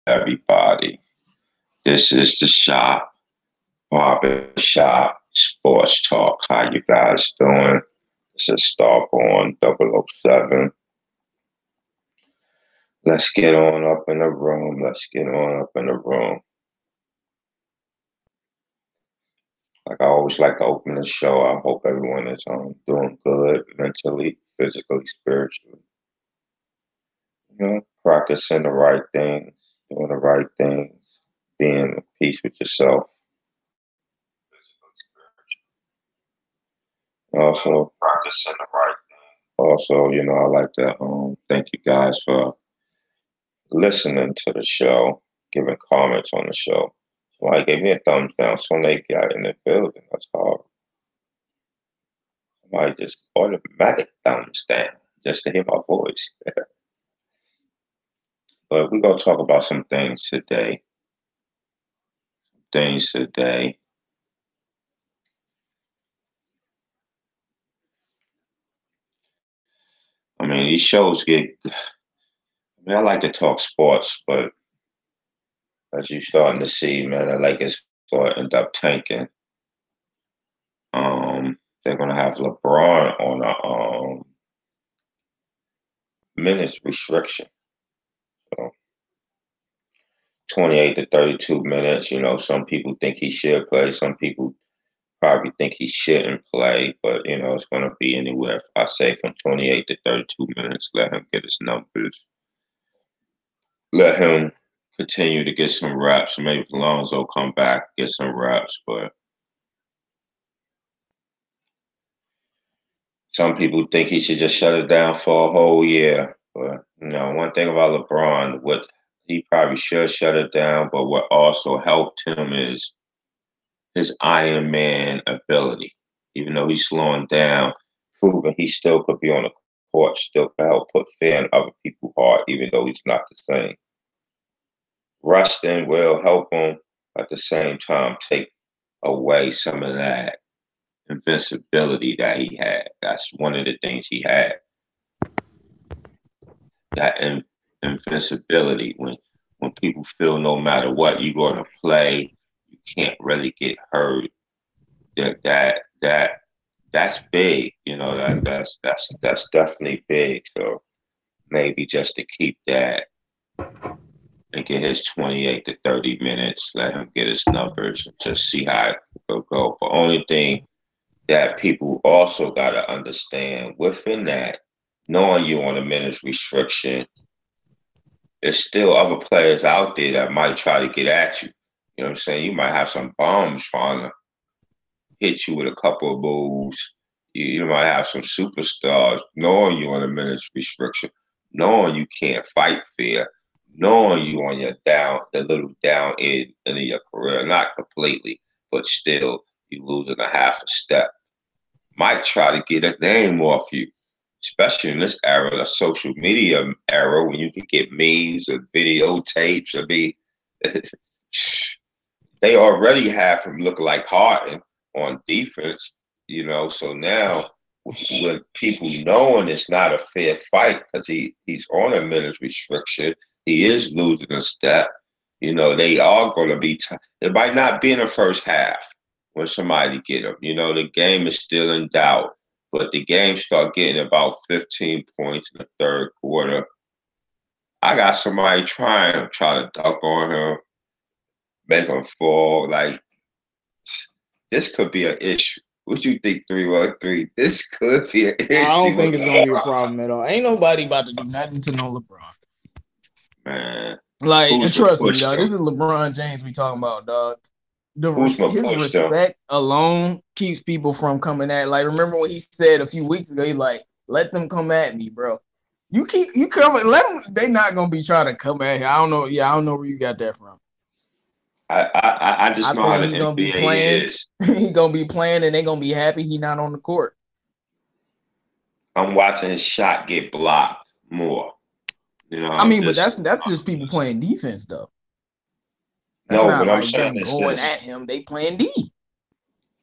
everybody. This is the shop, Barbershop, Sports Talk. How you guys doing? This is Starborn 007. Let's get on up in the room. Let's get on up in the room. Like I always like to open the show. I hope everyone is doing good mentally, physically, spiritually. You know, practicing the right things, doing the right things, being at peace with yourself. Also, practicing the right thing. Also, I like to thank you guys for listening to the show, giving comments on the show. Somebody gave me a thumbs down. Somebody got in the building. That's hard. Somebody just automatic thumbs down just to hear my voice. But we're gonna talk about some things today. I mean, these shows get. I mean, I like to talk sports, but as you're starting to see, man, the Lakers will end up tanking. They're gonna have LeBron on a minutes restriction. So 28 to 32 minutes. Some people think he should play. Some people probably think he shouldn't play. But, it's going to be anywhere, I say, from 28 to 32 minutes. Let him get his numbers. Let him continue to get some reps. Maybe Lonzo come back, get some reps. But some people think he should just shut it down for a whole year. But, one thing about LeBron, what he probably should shut it down, but what also helped him is his Iron Man ability. Even though he's slowing down, proving he still could be on the court, still can help put fear in other people's heart, even though he's not the same. Resting will help him at the same time take away some of that invincibility that he had. That's one of the things he had. That invincibility when people feel no matter what you're going to play, you can't really get hurt. That's big. That's definitely big. So maybe just to keep that and get his 28 to 30 minutes, let him get his numbers and just see how it will go. But only thing that people also got to understand within that, knowing you on a minutes restriction, there's still other players out there that might try to get at you. You know what I'm saying? You might have some bums trying to hit you with a couple of moves. You might have some superstars knowing you on a minutes restriction, knowing you can't fight fair, knowing you on your the little down end of your career, not completely, but still you losing a half a step. Might try to get a name off you, especially in this era, the social media era, when you can get memes and videotapes. I mean, they already have him look like Harden on defense, so now with people knowing it's not a fair fight because he's on a minutes restriction, he is losing a step, they are going to be, it might not be in the first half when somebody get him, the game is still in doubt, but the game start getting about 15 points in the third quarter. I got somebody try to dunk on him, make him fall. Like, this could be an issue. What you think, 313? This could be an issue. I don't think it's gonna be a problem at all. Ain't nobody about to do nothing to no LeBron. Man. Like, and trust me, dog, this is LeBron James we talking about, dog. His respect alone keeps people from coming at. Like, remember when he said a few weeks ago, he like, let them come at me, bro. You coming, let them. They not gonna be trying to come at you. I don't know. Yeah, I don't know where you got that from. I just know how the NBA is. He gonna be playing, and they gonna be happy he not on the court. I'm watching his shot get blocked more. But that's just people playing defense, though. That's no, not but like I'm saying them going at him. They playing D.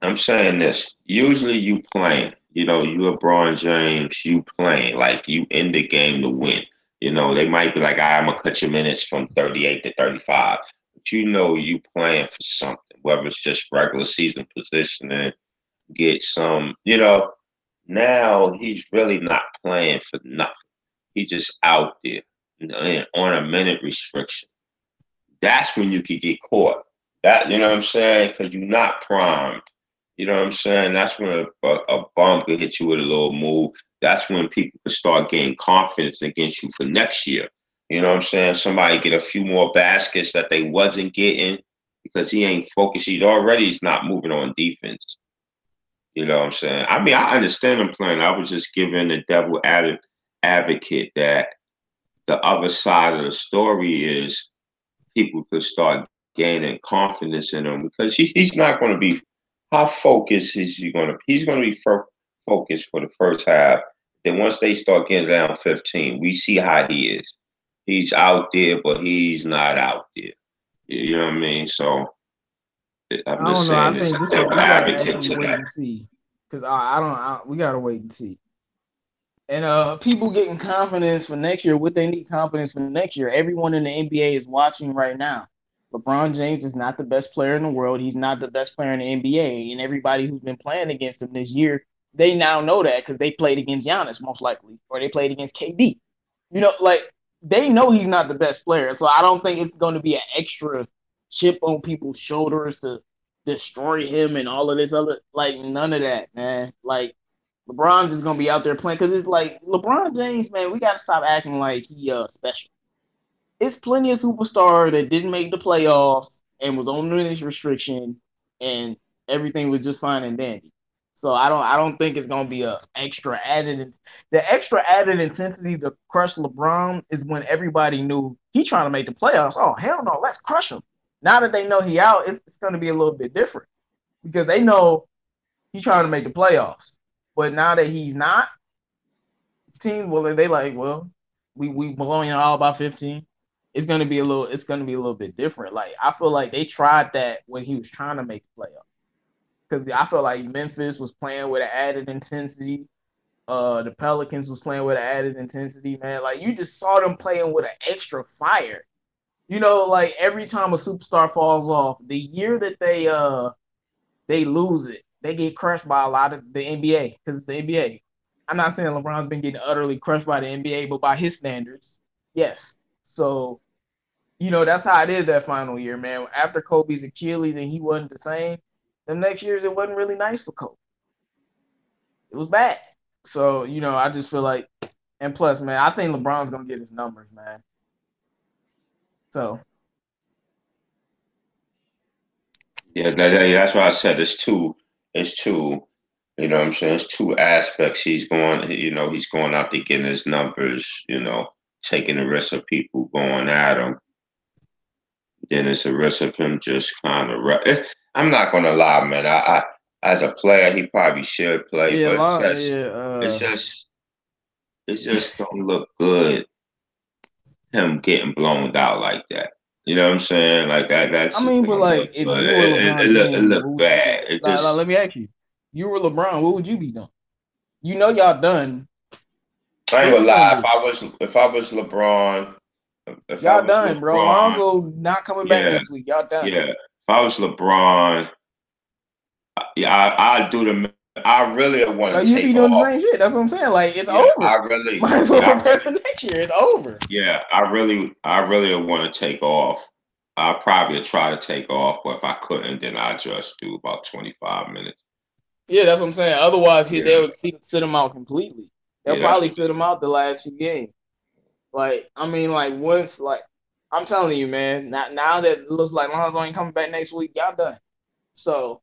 I'm saying this. Usually you playing. You LeBron James, you playing. Like, you in the game to win. You know, they might be like, I'm gonna cut your minutes from 38 to 35. But you know you playing for something, whether it's just regular season positioning, get some, you know, now he's really not playing for nothing. He's just out there, you know, and on a minute restriction. That's when you could get caught. That, you know what I'm saying? Because you're not primed. You know what I'm saying? That's when a bum could hit you with a little move. That's when people could start getting confidence against you for next year. You know what I'm saying? Somebody get a few more baskets that they wasn't getting because he ain't focused. He's not moving on defense. You know what I'm saying? I mean, I understand him playing. I was just giving the devil advocate that the other side of the story is people could start gaining confidence in him because he's not going to be. How focused is he going to? He's going to be focused for the first half. Then once they start getting down 15, we see how he is. He's out there, but he's not out there. You know what I mean? So I'm I just don't know. I saying this think is this an we gotta advocate actually to wait that. and see because we gotta wait and see. And people getting confidence for next year. What they need confidence for next year. Everyone in the NBA is watching right now. LeBron James is not the best player in the world. He's not the best player in the NBA. And everybody who's been playing against him this year, they now know that because they played against Giannis most likely, or they played against KD. You know, like they know he's not the best player. So I don't think it's going to be an extra chip on people's shoulders to destroy him and all of this other, like none of that, man. Like LeBron's just gonna be out there playing because it's like LeBron James, man. We gotta stop acting like he special. It's plenty of superstars that didn't make the playoffs and was on minutes restriction, and everything was just fine and dandy. So I don't think it's gonna be a extra added. The extra added intensity to crush LeBron is when everybody knew he trying to make the playoffs. Oh hell no, let's crush him. Now that they know he out, it's gonna be a little bit different because they know he's trying to make the playoffs. But now that he's not, teams they like, well, we blowing all by 15. It's gonna be a little bit different. Like I feel like they tried that when he was trying to make the playoff. Because I feel like Memphis was playing with an added intensity. The Pelicans was playing with an added intensity, man. Like you just saw them playing with an extra fire. You know, like every time a superstar falls off, the year that they lose it. They get crushed by a lot of the NBA because it's the NBA. I'm not saying LeBron's been getting utterly crushed by the NBA, but by his standards, yes. So, you know, that's how it is that final year, man. After Kobe's Achilles and he wasn't the same, the next years it wasn't really nice for Kobe. It was bad. So, you know, I just feel like, and plus, man, I think LeBron's gonna get his numbers, man. So That's why I said it's two, you know what I'm saying? It's two aspects. He's going out there getting his numbers, you know, taking the risk of people going at him. Then it's a risk of him just kind of. I'm not gonna lie, man. I as a player, he probably should play, yeah, but it's yeah. just, it just don't look good. Him getting blown out like that. You know what I'm saying? Like that. That's I just mean, but don't look like, if good. you were LeBron It James, look what would you be? bad. It Like, just. let me ask you. You were LeBron, what would you be doing? You know y'all done. I ain't What gonna you gonna lie. do? If I was LeBron, if I Y'all was done, bro. LeBron, Lonzo not coming back yeah, next week. Y'all done. yeah. If I was LeBron, yeah, I do the. I really want Like to you take be doing the off. same shit. That's what I'm saying. Like it's Yeah, over. Might as well prepare for next year. It's over. yeah, I really want to take off. I'll probably try to take off, but if I couldn't, then I just do about 25 minutes. Yeah, that's what I'm saying. Otherwise, Yeah, they'll sit him out completely. They'll yeah, that's probably what. sit him out the last few games. Like, I mean, like once, like I'm telling you, man. Now that it looks like Lonzo ain't coming back next week, y'all done. So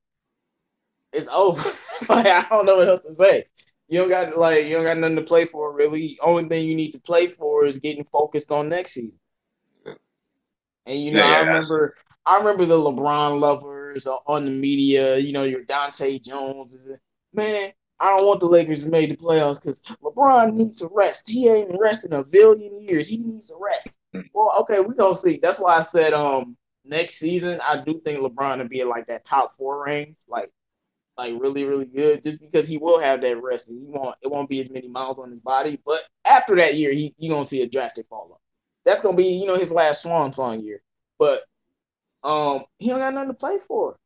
it's over. It's like I don't know what else to say. You don't got nothing to play for really. Only thing you need to play for is getting focused on next season. And you know, Yeah, yeah, that's. I remember the LeBron lovers on the media. You know, your Dante Jones is man. I don't want the Lakers to make the playoffs because LeBron needs to rest. He ain't rested in a billion years. He needs to rest. Well, okay, we gonna see. That's why I said next season I do think LeBron will be in like that top four range. Like like really, really good, just because he will have that rest and it won't be as many miles on his body. But after that year, you gonna see a drastic fall off. That's gonna be, his last swan song year. But he don't got nothing to play for.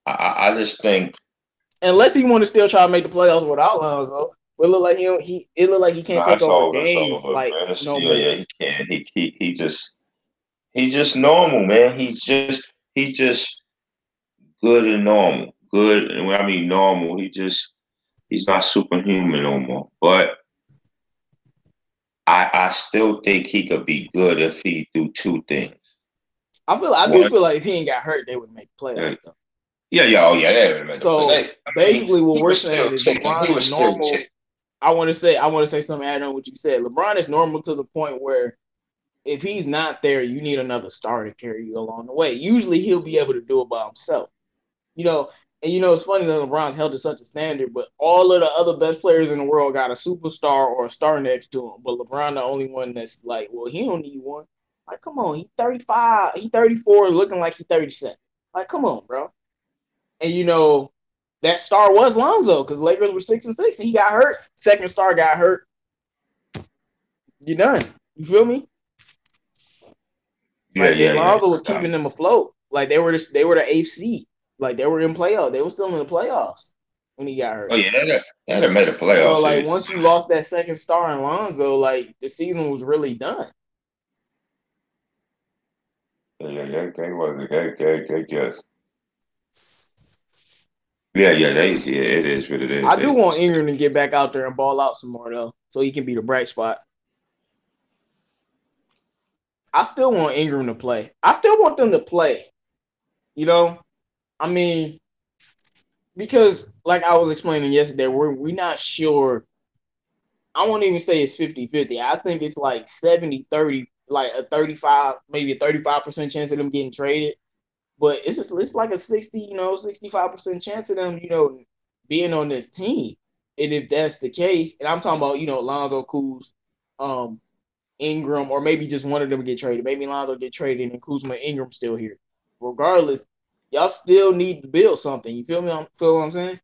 I just think, unless he want to still try to make the playoffs without Lonzo, but it look like he can't take over a it's game over, like man. no Yeah, more. he can't. He's just normal, man. He's just good and normal. Good, and when I mean normal, he's not superhuman no more. But I still think he could be good if he do two things. I do feel like if he ain't got hurt, they would make the playoffs though. Oh yeah, they would have made the So basically, what we're saying is LeBron he is was still normal. I want to say something add on what you said. LeBron is normal to the point where if he's not there, you need another star to carry you along the way. Usually, he'll be able to do it by himself. And it's funny that LeBron's held to such a standard, but all of the other best players in the world got a superstar or a star next to him. But LeBron, the only one that's like, well, he don't need one. Like, come on, he's 35, he's 34, looking like he's 37. Like, come on, bro. And that star was Lonzo because Lakers were 6-6, and he got hurt. Second star got hurt. You're done. You feel me? Lonzo was keeping them afloat. Like they were the eighth seed. Like they were in playoff. They were still in the playoffs when he got hurt. Oh yeah, they had made a playoffs. So like once you lost that second star in Lonzo, like the season was really done. Yeah, they just. It is what it is. I do want Ingram to get back out there and ball out some more though, so he can be the bright spot. I still want Ingram to play. I still want them to play. I mean, because like I was explaining yesterday, we're not sure. I won't even say it's 50-50. I think it's like 70-30, like a 35, maybe a 35% chance of them getting traded. But it's like a 65% chance of them, being on this team. And if that's the case, and I'm talking about, Lonzo, Kuz, Ingram, or maybe just one of them get traded. Maybe Lonzo get traded and Kuzma, Ingram still here. Regardless, y'all still need to build something. You feel me? Feel what I'm saying?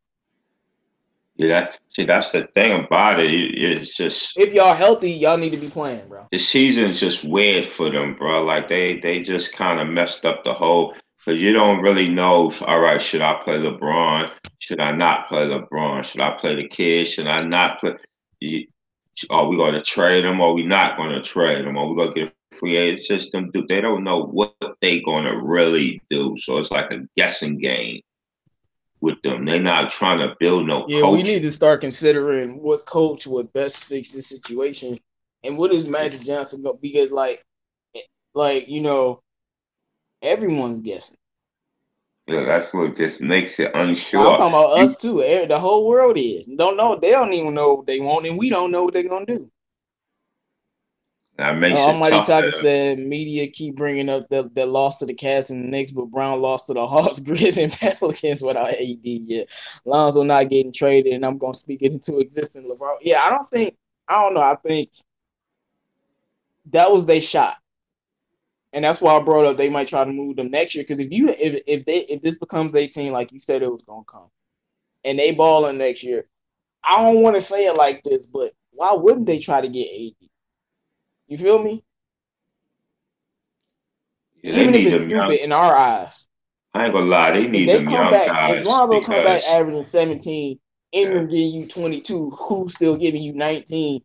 Yeah, that's the thing about it. It's just if y'all healthy, y'all need to be playing, bro. The season's just weird for them, bro. Like they just kind of messed up the whole because you don't really know. All right, should I play LeBron? Should I not play LeBron? Should I play the kid? Should I not play? Are we going to trade him? Or are we not going to trade him? Are we going to get a free agent system? They don't know what they going to really do. So it's like a guessing game with them. They're not trying to build no coach. We need to start considering what coach would best fix this situation and what is Magic Johnson going to, because everyone's guessing. Yeah, that's what just makes it unsure. I'm talking about us too. The whole world is. Don't know. They don't even know what they want, and we don't know what they're going to do. That makes it Almighty tough. Tucker said media keep bringing up that loss to the Cavs and the Knicks, but Brown lost to the Hawks, Grizz, and Pelicans without AD yet. Lonzo not getting traded, and I'm going to speak it into existence. LeBron. Yeah, I don't know. I think that was their shot. And that's why I brought up they might try to move them next year. Because if this becomes their team, like you said it was going to come, and they balling next year, I don't want to say it like this, but why wouldn't they try to get AD? You feel me? Yeah, even if it's stupid in our eyes. I ain't gonna lie, they need them young guys. If Lonzo come back averaging 17, Ingram giving you 22, who's still giving you 19,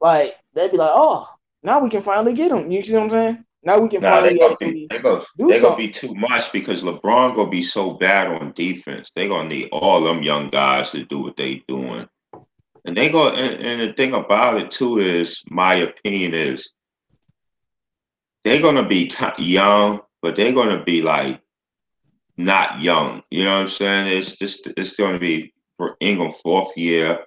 like they'd be like, oh, now we can finally get him. You see what I'm saying? Now we can finally actually do something. They're gonna be too much because LeBron gonna be so bad on defense. They're gonna need all them young guys to do what they doing. And and the thing about it too is, my opinion is, they're gonna be young, but they're gonna be like not young. You know what I'm saying? It's gonna be for Ingram fourth year,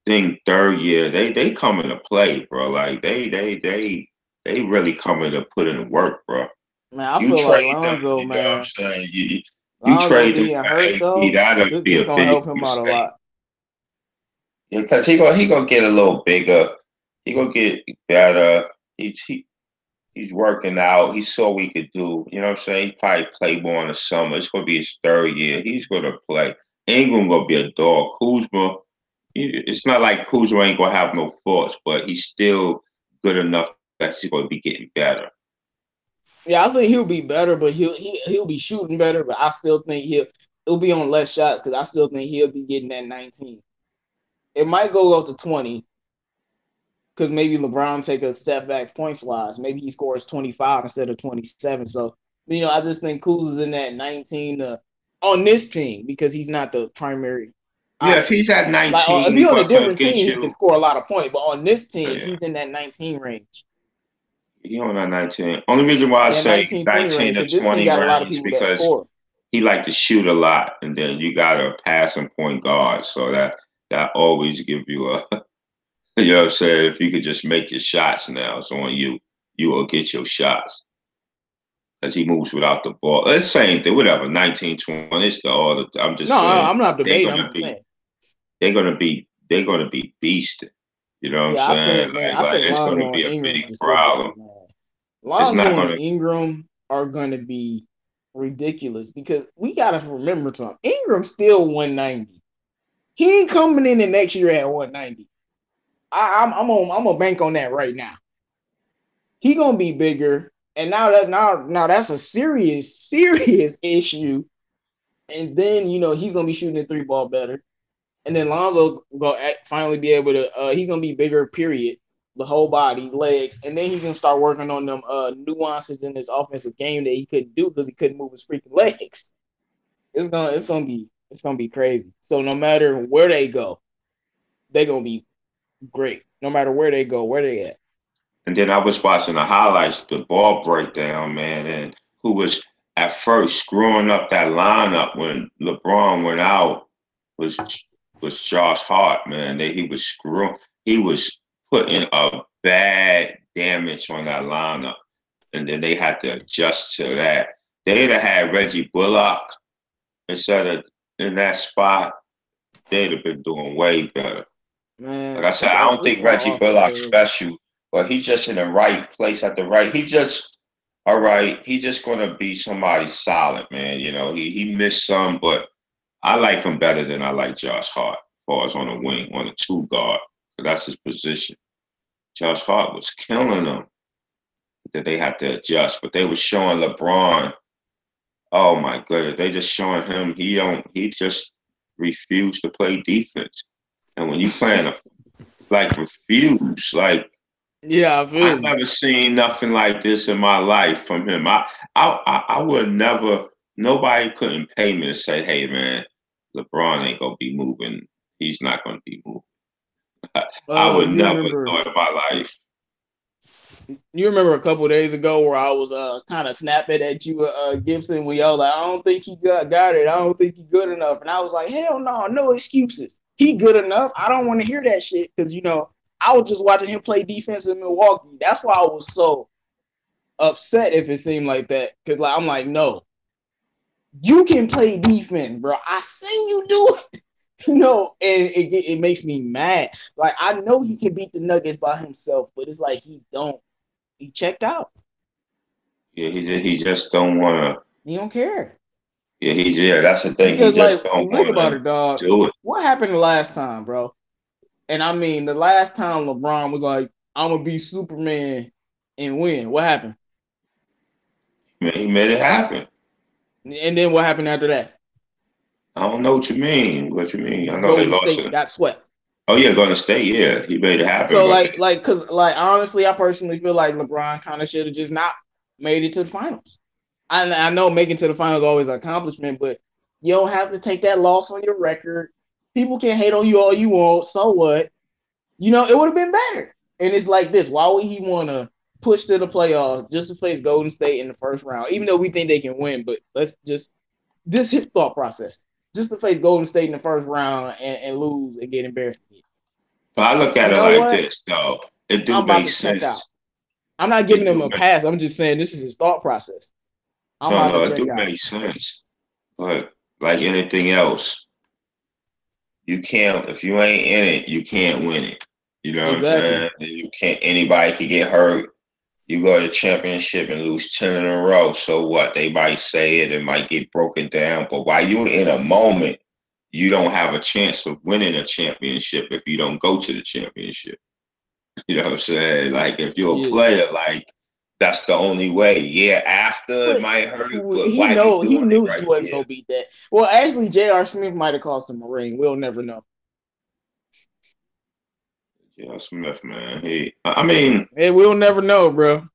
third year. They come into play, bro. Like they really coming to put in the work, bro. Man, I feel like Lonzo, man. You know what I'm saying? You trade them for hurt, though, that'll be a gonna help him out a lot. Yeah, because he gonna get a little bigger. He gonna get better. He's He's working out. He saw what he could do. You know what I'm saying? He probably played more in the summer. It's going to be his third year. He's going to play. Ingram going to be a dog. Kuzma, it's not like Kuzma ain't going to have no faults, but he's still good enough that he's going to be getting better. Yeah, I think he'll be better, but he'll be shooting better. But I still think he'll be on less shots because I still think he'll be getting that 19. It might go up to 20 because maybe LeBron take a step back points wise. Maybe he scores 25 instead of 27. So I just think Kuzma's in that 19 on this team because he's not the primary option. Yeah, if he's at 19, like, if he's on a different team, he can score a lot of points. But on this team, he's in that 19 range. He on that 19. Only reason why I say 19 to 20 range because he like to shoot a lot, and then you got a passing point guard, so that always give you a, you know what I'm saying? If you could just make your shots now, it's on you. You will get your shots as he moves without the ball. It's the same thing, whatever. 19, 20. It's I'm just saying. No, I'm not debating. I'm saying they're gonna be beasting. You know what I'm saying? I think it's gonna be a big problem. Lonzo and Ingram are going to be ridiculous because we got to remember something. Ingram's still 190. He ain't coming in the next year at 190. I'm gonna bank on that right now. He gonna be bigger, and now that's a serious issue. And then he's gonna be shooting the 3-ball better, and then Lonzo gonna finally be able to. He's gonna be bigger. Period. The whole body, legs, and then he can start working on them nuances in his offensive game that he couldn't do because he couldn't move his freaking legs. It's gonna be crazy. So no matter where they go, they're gonna be great. No matter where they go, where they at. And then I was watching the highlights, the ball breakdown, man, and who was at first screwing up that lineup when LeBron went out was Josh Hart, man. He was putting a bad damage on that lineup, and then they had to adjust to that. They'd have had Reggie Bullock instead of in that spot. They'd have been doing way better. Man, like I said, I don't think Reggie Bullock's special, but he's just in the right place at the right. He's just gonna be somebody solid, man. He missed some, but I like him better than I like Josh Hart as far as on the wing, on the 2 guard. That's his position. Josh Hart was killing them. That they had to adjust, but they were showing LeBron. Oh my goodness, they just showing him he just refused to play defense. And when you playing refuse, I've never seen nothing like this in my life from him. I would never. Nobody couldn't pay me to say, "Hey man, LeBron ain't gonna be moving. He's not gonna be moving." I would never thought in my life. You remember a couple of days ago where I was kind of snapping at you, Gibson, when y'all like, I don't think he got it. I don't think he's good enough. And I was like, hell no excuses. He good enough. I don't want to hear that shit because, I was just watching him play defense in Milwaukee. That's why I was so upset if it seemed like that because I'm like, no, you can play defense, bro. I seen you do it. And it makes me mad. Like, I know he can beat the Nuggets by himself, but it's like he checked out. Yeah, he just don't want to. He don't care. Yeah, that's the thing. Because, he just don't want to do it. What happened the last time, bro? And I mean, the last time LeBron was like, I'm going to be Superman and win. What happened? He made it happen. And then what happened after that? I don't know what you mean. What you mean? I know they lost it. Got swept. Oh yeah, Golden State. Yeah, he made it happen. So because honestly, I personally feel like LeBron kind of should have just not made it to the finals. I know making it to the finals is always an accomplishment, but you don't have to take that loss on your record. People can hate on you all you want. So what? It would have been better. And it's like this. Why would he want to push to the playoffs just to face Golden State in the first round? Even though we think they can win, but this is his thought process. Just to face Golden State in the first round and lose and get embarrassed. But I look at it like this, though. It do make sense. I'm not giving him a pass. I'm just saying this is his thought process. It do make sense. But like anything else, you can't. If you ain't in it, you can't win it. You know what I'm saying? You can't. Anybody can get hurt. You go to the championship and lose 10 in a row. So what? They might say it might get broken down. But while you're in a moment, you don't have a chance of winning a championship if you don't go to the championship. You know what I'm saying? Like if you're a player, like that's the only way. Yeah, after it might hurt, but he why you he doing it knew right he wasn't there? gonna beat that. Well, actually, J.R. Smith might have cost him a ring. We'll never know. J.R. Smith, man. I mean, hey, we'll never know, bro.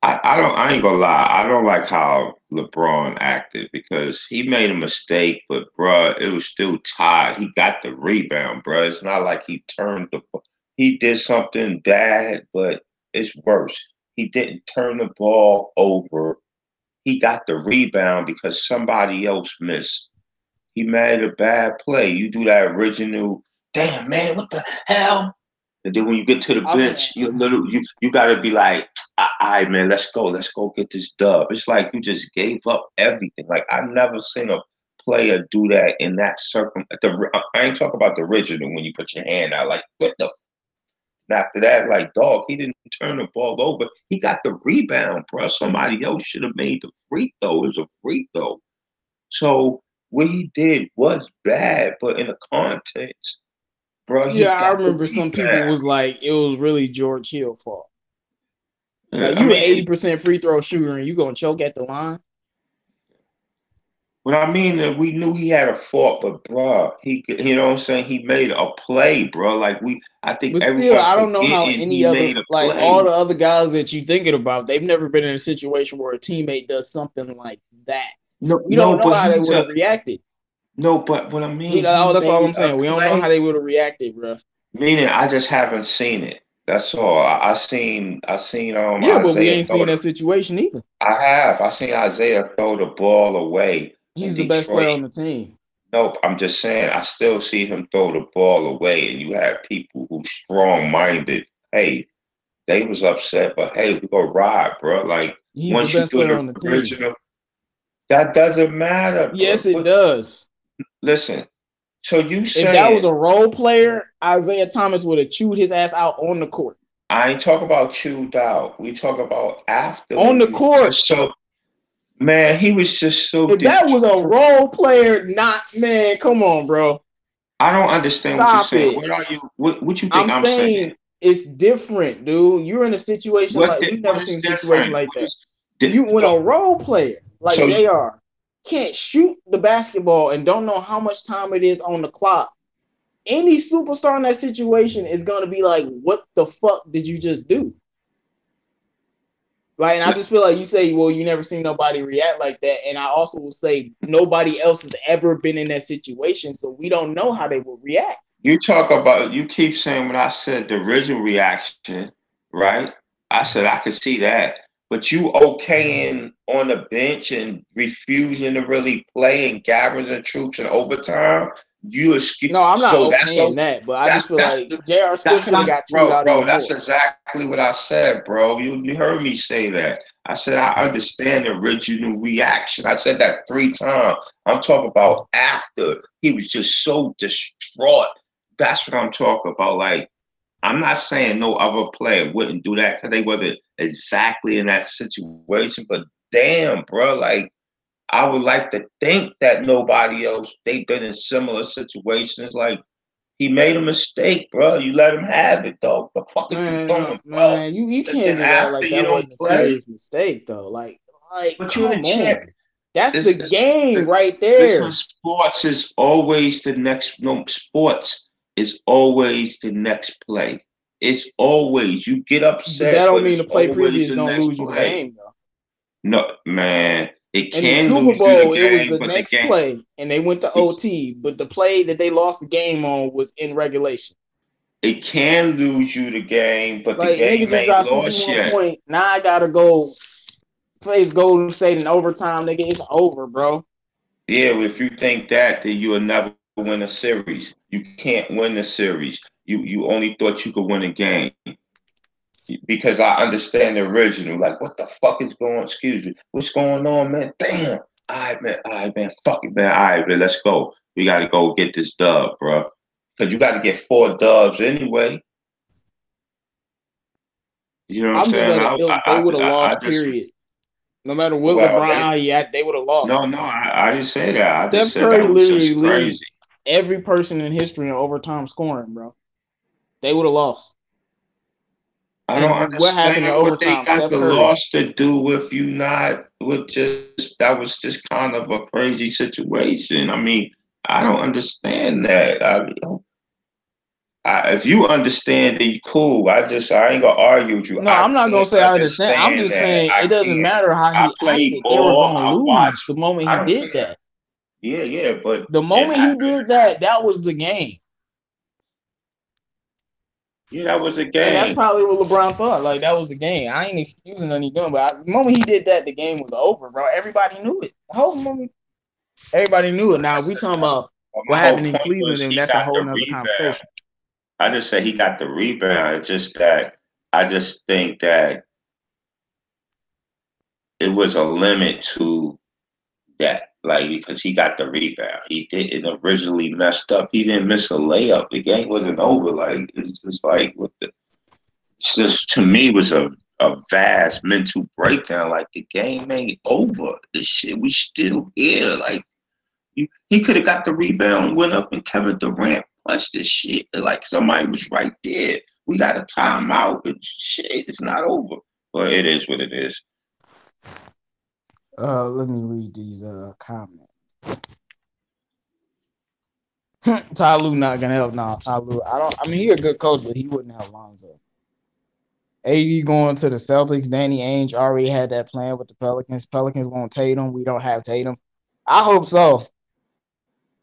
I ain't gonna lie. I don't like how LeBron acted because he made a mistake, but bruh, it was still tied. He got the rebound, bruh. It's not like he turned he did something bad, but it's worse. He didn't turn the ball over. He got the rebound because somebody else missed. He made a bad play. You do that original, damn man, what the hell? And then when you get to the bench, you gotta be like, all right, man, let's go get this dub. It's like you just gave up everything. Like I've never seen a player do that in that I ain't talking about the original when you put your hand out. Like what the? After that, like dog, he didn't turn the ball over. He got the rebound, bro. Somebody else should have made the free throw. It was a free throw. So what he did was bad, but in the context, bro, he Yeah, I got the remember some people rebound. was like it was really George Hill's fault. Like I you an mean, 80% free throw shooter and you gonna choke at the line. what I mean that we knew he had a fault, but bro, you know what I'm saying? He made a play, bro. I think But still, everyone I don't know how forgetting any he other made a like all play. the other guys that you thinking about, they've never been in a situation where a teammate does something like that. No, We don't no, know but how they would have reacted. no, but what I mean, he That's all made I'm a saying. We don't know how play. they would have reacted, bro. Meaning, I just haven't seen it. That's all. I seen Yeah, but we Isaiah ain't throw seen the. that situation either. I have. I seen Isaiah throw the ball away in He's the best Detroit. player on the team. Nope, I'm just saying I still see him throw the ball away, and you have people who strong minded. Hey, they was upset, but hey, we gonna ride, bro. Like He's the once you best do player the on the team. original, that doesn't matter, Yes, bro. it But does. listen, so you If that was saying a role player, Isaiah Thomas would have chewed his ass out on the court. I ain't talk about chewed out. We talk about after On when the he was court. just so man, he was just so If that was a distraught. role player, not man, come on, bro. I don't understand what you're Stop saying. it. What are you? What you think I'm I'm saying? saying it's different, dude. You're in a situation like we've never What seen is a situation different? like What that. is You when so a role player like so JR can't shoot the basketball and don't know how much time it is on the clock. Any superstar in that situation is gonna be like, what the fuck did you just do? Like, and I just feel like you say, well, you never seen nobody react like that. And I also will say nobody else has ever been in that situation, so we don't know how they will react. you keep saying when I said the original reaction, right? I said I could see that. But you okaying on the bench and refusing to really play and gathering the troops in overtime, you excuse No, I'm not so that's okaying that, but I just feel that's like JR still that's should have what got chewed out bro, even that's more. exactly what I said, bro. You heard me say that. I said I understand the original reaction. I said that 3 times. I'm talking about after he was just so distraught. That's what I'm talking about. Like, I'm not saying no other player wouldn't do that because they wasn't exactly in that situation, but damn, bro, like I would like to think that nobody else they've been in similar situations. Like he made a mistake, bro. You let him have it, dog. What the fuck is you Man, doing, no, bro? man, you And can't then just act after like you that don't wasn't a play, serious mistake though. Like, but you're the come champ. on. That's the It's, game it's, right listen, there. sports is always the next. No, sports is always the next play. It's always you get But that upset, don't but mean the it's play always previous the don't next lose you the play. game though. No, man, it In the can Super lose you the Bowl, it was game, the but the next game play, and they went to OT. But the play that they lost the game on was in regulation. it can lose you the game, but the Like nigga game just ain't got lost 51 yet. point. Now I gotta go face Golden State in overtime, nigga. It's over, bro. Yeah, if you think that, then you'll never win a series. You can't win the series. You only thought you could win a game because I understand the original. Like, what the fuck is going? Excuse me, what's going on, man? Damn. All right, man. Fuck it, man. All right, man. Let's go. We got to go get this dub, bro. Because you got to get 4 dubs anyway. You know what I'm I'm just saying? letting Philly, they would have I lost, just period. No matter what well, LeBron, how he act, they would have lost. no, I didn't say that. I just Steph said Curry that was literally just crazy. leads every person in history in overtime scoring, bro. They would have lost. I don't And what happened in understand what they overtime? got Steph the Curry. loss to do with you not with just that was just kind of a crazy situation. I mean, I don't understand that. If you understand it, cool. I ain't gonna argue with you. No, I I'm not gonna can't say I understand. I'm understand just that. saying I it doesn't can't. matter how I he play acted. They were ball. gonna I lose watch. the moment I he don't did care. that. Yeah, but The it moment he happened. did that, that was the game. Yeah, that was a And that's game. probably what LeBron thought. Like that was the game. I ain't excusing nothing he doing, but the moment he did that, the game was over, bro. Everybody knew it. The whole moment, everybody knew it. Now, if we talking about But what my whole happened in point Cleveland, was then he that's a got whole the nother rebound. conversation. I just say he got the rebound. It's just that I just think that it was a limit to that. Like because he got the rebound. He didn't originally messed up. He didn't miss a layup. The game wasn't over. Like it's just like with the it's just to me was a vast mental breakdown. Like the game ain't over. The shit we still here. Like he could have got the rebound, went up, and Kevin Durant punched this shit. Like somebody was right there. We got a timeout, but shit, it's not over. But it is what it is. Let me read these comments. Ty Lue not gonna help. Nah, Ty Lue. I mean, he a good coach, but he wouldn't help Lonzo. AD going to the Celtics. Danny Ainge already had that plan with the Pelicans. Pelicans want Tatum. We don't have Tatum. I hope so.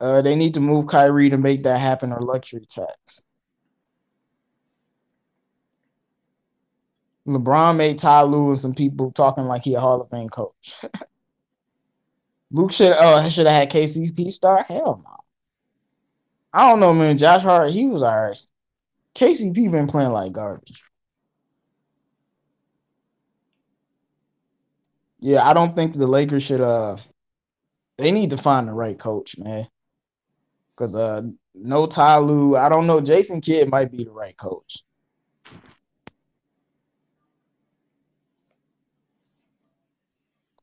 They need to move Kyrie to make that happen or luxury tax. LeBron made Ty Lue and some people talking like he a Hall of Fame coach. Luke should have had KCP start. Hell no. I don't know, man. Josh Hart, he was all right. KCP been playing like garbage. Yeah, I don't think the Lakers should they need to find the right coach, man. Cause no Ty Lue. I don't know. Jason Kidd might be the right coach.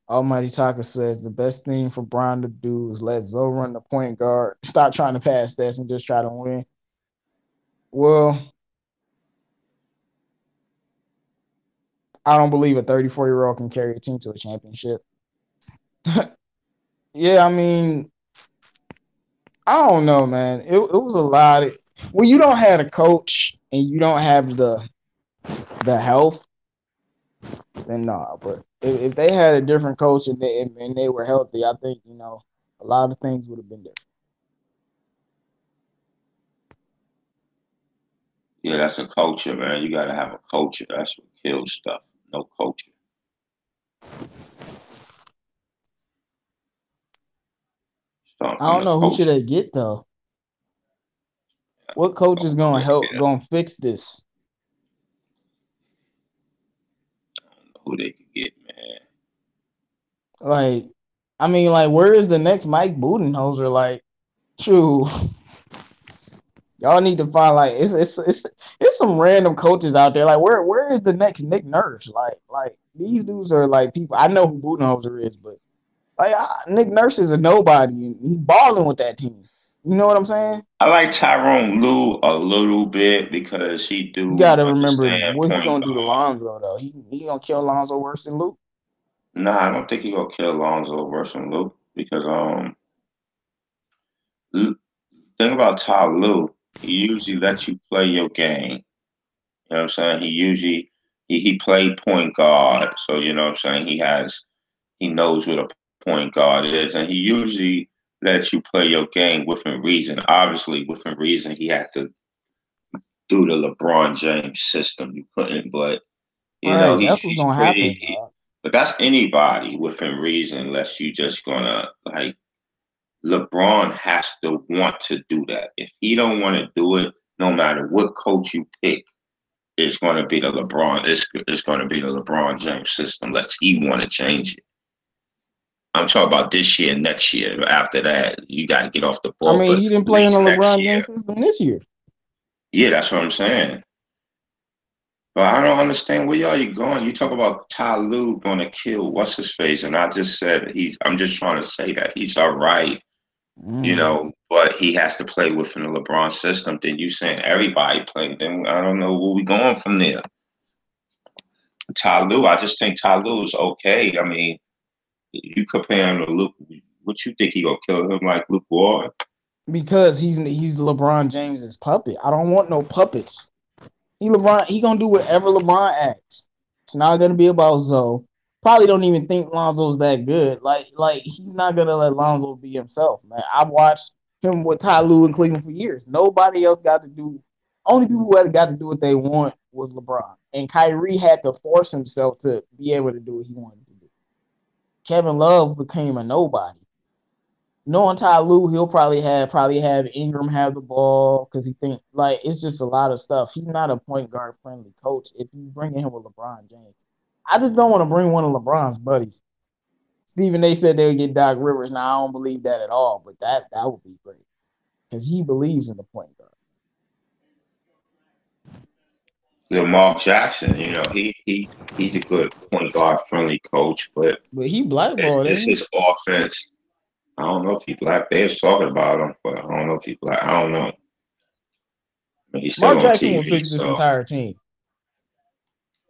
Almighty Taka says the best thing for Brian to do is let Zoe run the point guard. Stop trying to pass this and just try to win. Well, I don't believe a 34-year-old can carry a team to a championship. Yeah, I mean, I don't know, man. It was a lot of when you don't have a coach and you don't have the health, then nah. But if they had a different coach and they were healthy, I think a lot of things would have been different. Yeah, that's a culture, man. You got to have a culture. That's what kills stuff. No culture. Start I from don't the know who should culture. they get though. What coach is gonna help gonna fix this? Who they can get, man. Like, I mean, like, where is the next Mike Budenholzer? Like, true. Y'all need to find like it's some random coaches out there. Like, where is the next Nick Nurse? Like these dudes are like people. I know who Budenholzer is, but like Nick Nurse is a nobody. He balling with that team. You know what I'm saying? I like Tyrone Lue a little bit because he You do got to remember understand what he point gonna do to guard. Lonzo though. He gonna kill Lonzo worse than Luke. Nah, I don't think he gonna kill Lonzo worse than Lue because thing about Ty Lue, he usually lets you play your game. You know what I'm saying? He usually he played point guard, so you know what I'm saying. He knows what a point guard is, and he usually lets you play your game within reason. Obviously, within reason, he had to do the LeBron James system. You couldn't, but you know Right, that's what's he's gonna happen, pretty. dog. But that's anybody within reason, unless you just gonna like LeBron has to want to do that. If he don't want to do it, no matter what coach you pick, it's going to be the LeBron. It's going to be the LeBron James system. Let's he want to change it. I'm talking about this year, next year. After that, you got to get off the I ball. mean, But he didn't at play in the least next LeBron year, James system this year. yeah, that's what I'm saying. But I don't understand where y'all you going. You talk about Ty Lue going to kill what's his face, and I just said I'm just trying to say that he's all right, but he has to play within the LeBron system. Then you saying everybody play. Then I don't know where we going from there. Ty Lue, I just think Ty Lue is okay. I mean, you compare him to Luke. What you think he gonna kill him like Luke Walton? Because he's LeBron James's puppet. I don't want no puppets. He gonna do whatever LeBron asks. It's not gonna be about Zoe. Probably don't even think Lonzo's that good. Like he's not gonna let Lonzo be himself, man. I've watched him with Ty Lue in Cleveland for years. Nobody else got to do. Only people who had got to do what they want was LeBron, and Kyrie had to force himself to be able to do what he wanted to do. Kevin Love became a nobody. Knowing Ty Lue, he'll probably have Ingram have the ball because he think like it's just a lot of stuff. He's not a point guard friendly coach. If you bring him with LeBron James, I just don't want to bring one of LeBron's buddies. Stephen, they said they would get Doc Rivers. Now I don't believe that at all, but that would be great because he believes in the point guard. Mark Jackson, he's a good point guard friendly coach, but he blackballed his offense. I don't know if he black. They was talking about him, but I don't know if he black. I don't know. I mean, he's still Mark on Jackson TV, will fix this entire team.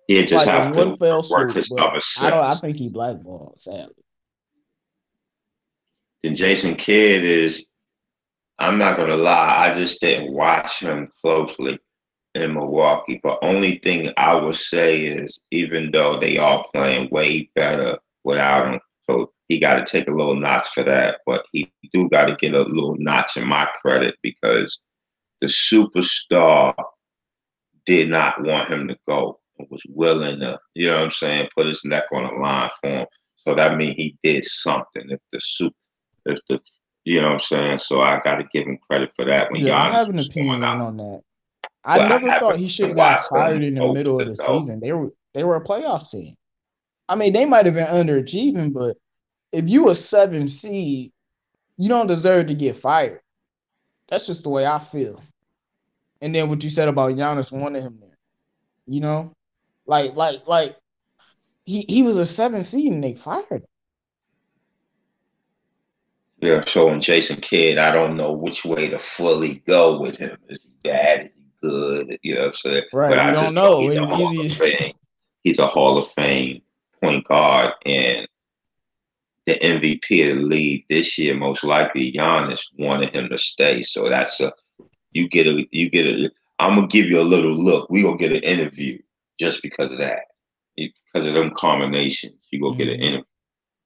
He just like have to fell work swoop, his but other I sets. think he blackballed, sadly. Then Jason Kidd is, I'm not gonna lie, I just didn't watch him closely in Milwaukee. But only thing I would say is, even though they are playing way better without him, so he got to take a little notch for that. But he do got to get a little notch in my credit because the superstar did not want him to go and was willing to, you know what I'm saying, put his neck on the line for him. So that means he did something. If the, you know what I'm saying. So I got to give him credit for that when Yeah, I Giannis have an was going opinion out. on that. I But never I thought he should haven't have got watched them fired in the middle of open the though. season. They were a playoff team. I mean, they might have been underachieving, but if you a 7 seed, you don't deserve to get fired. That's just the way I feel. And then what you said about Giannis wanting him there, you know, like he was a 7 seed and they fired him. Yeah, showing Jason Kidd, I don't know which way to fully go with him. Is he bad? Is he good? You know what I'm saying? Right, But we I don't just know know. he's a It's Hall of easy. Fame. He's a Hall of Fame point guard and the MVP of the league this year. Most likely, Giannis wanted him to stay. So that's you get a. I'm gonna give you a little look. We gonna get an interview just because of that, because of them combinations. You go get an interview.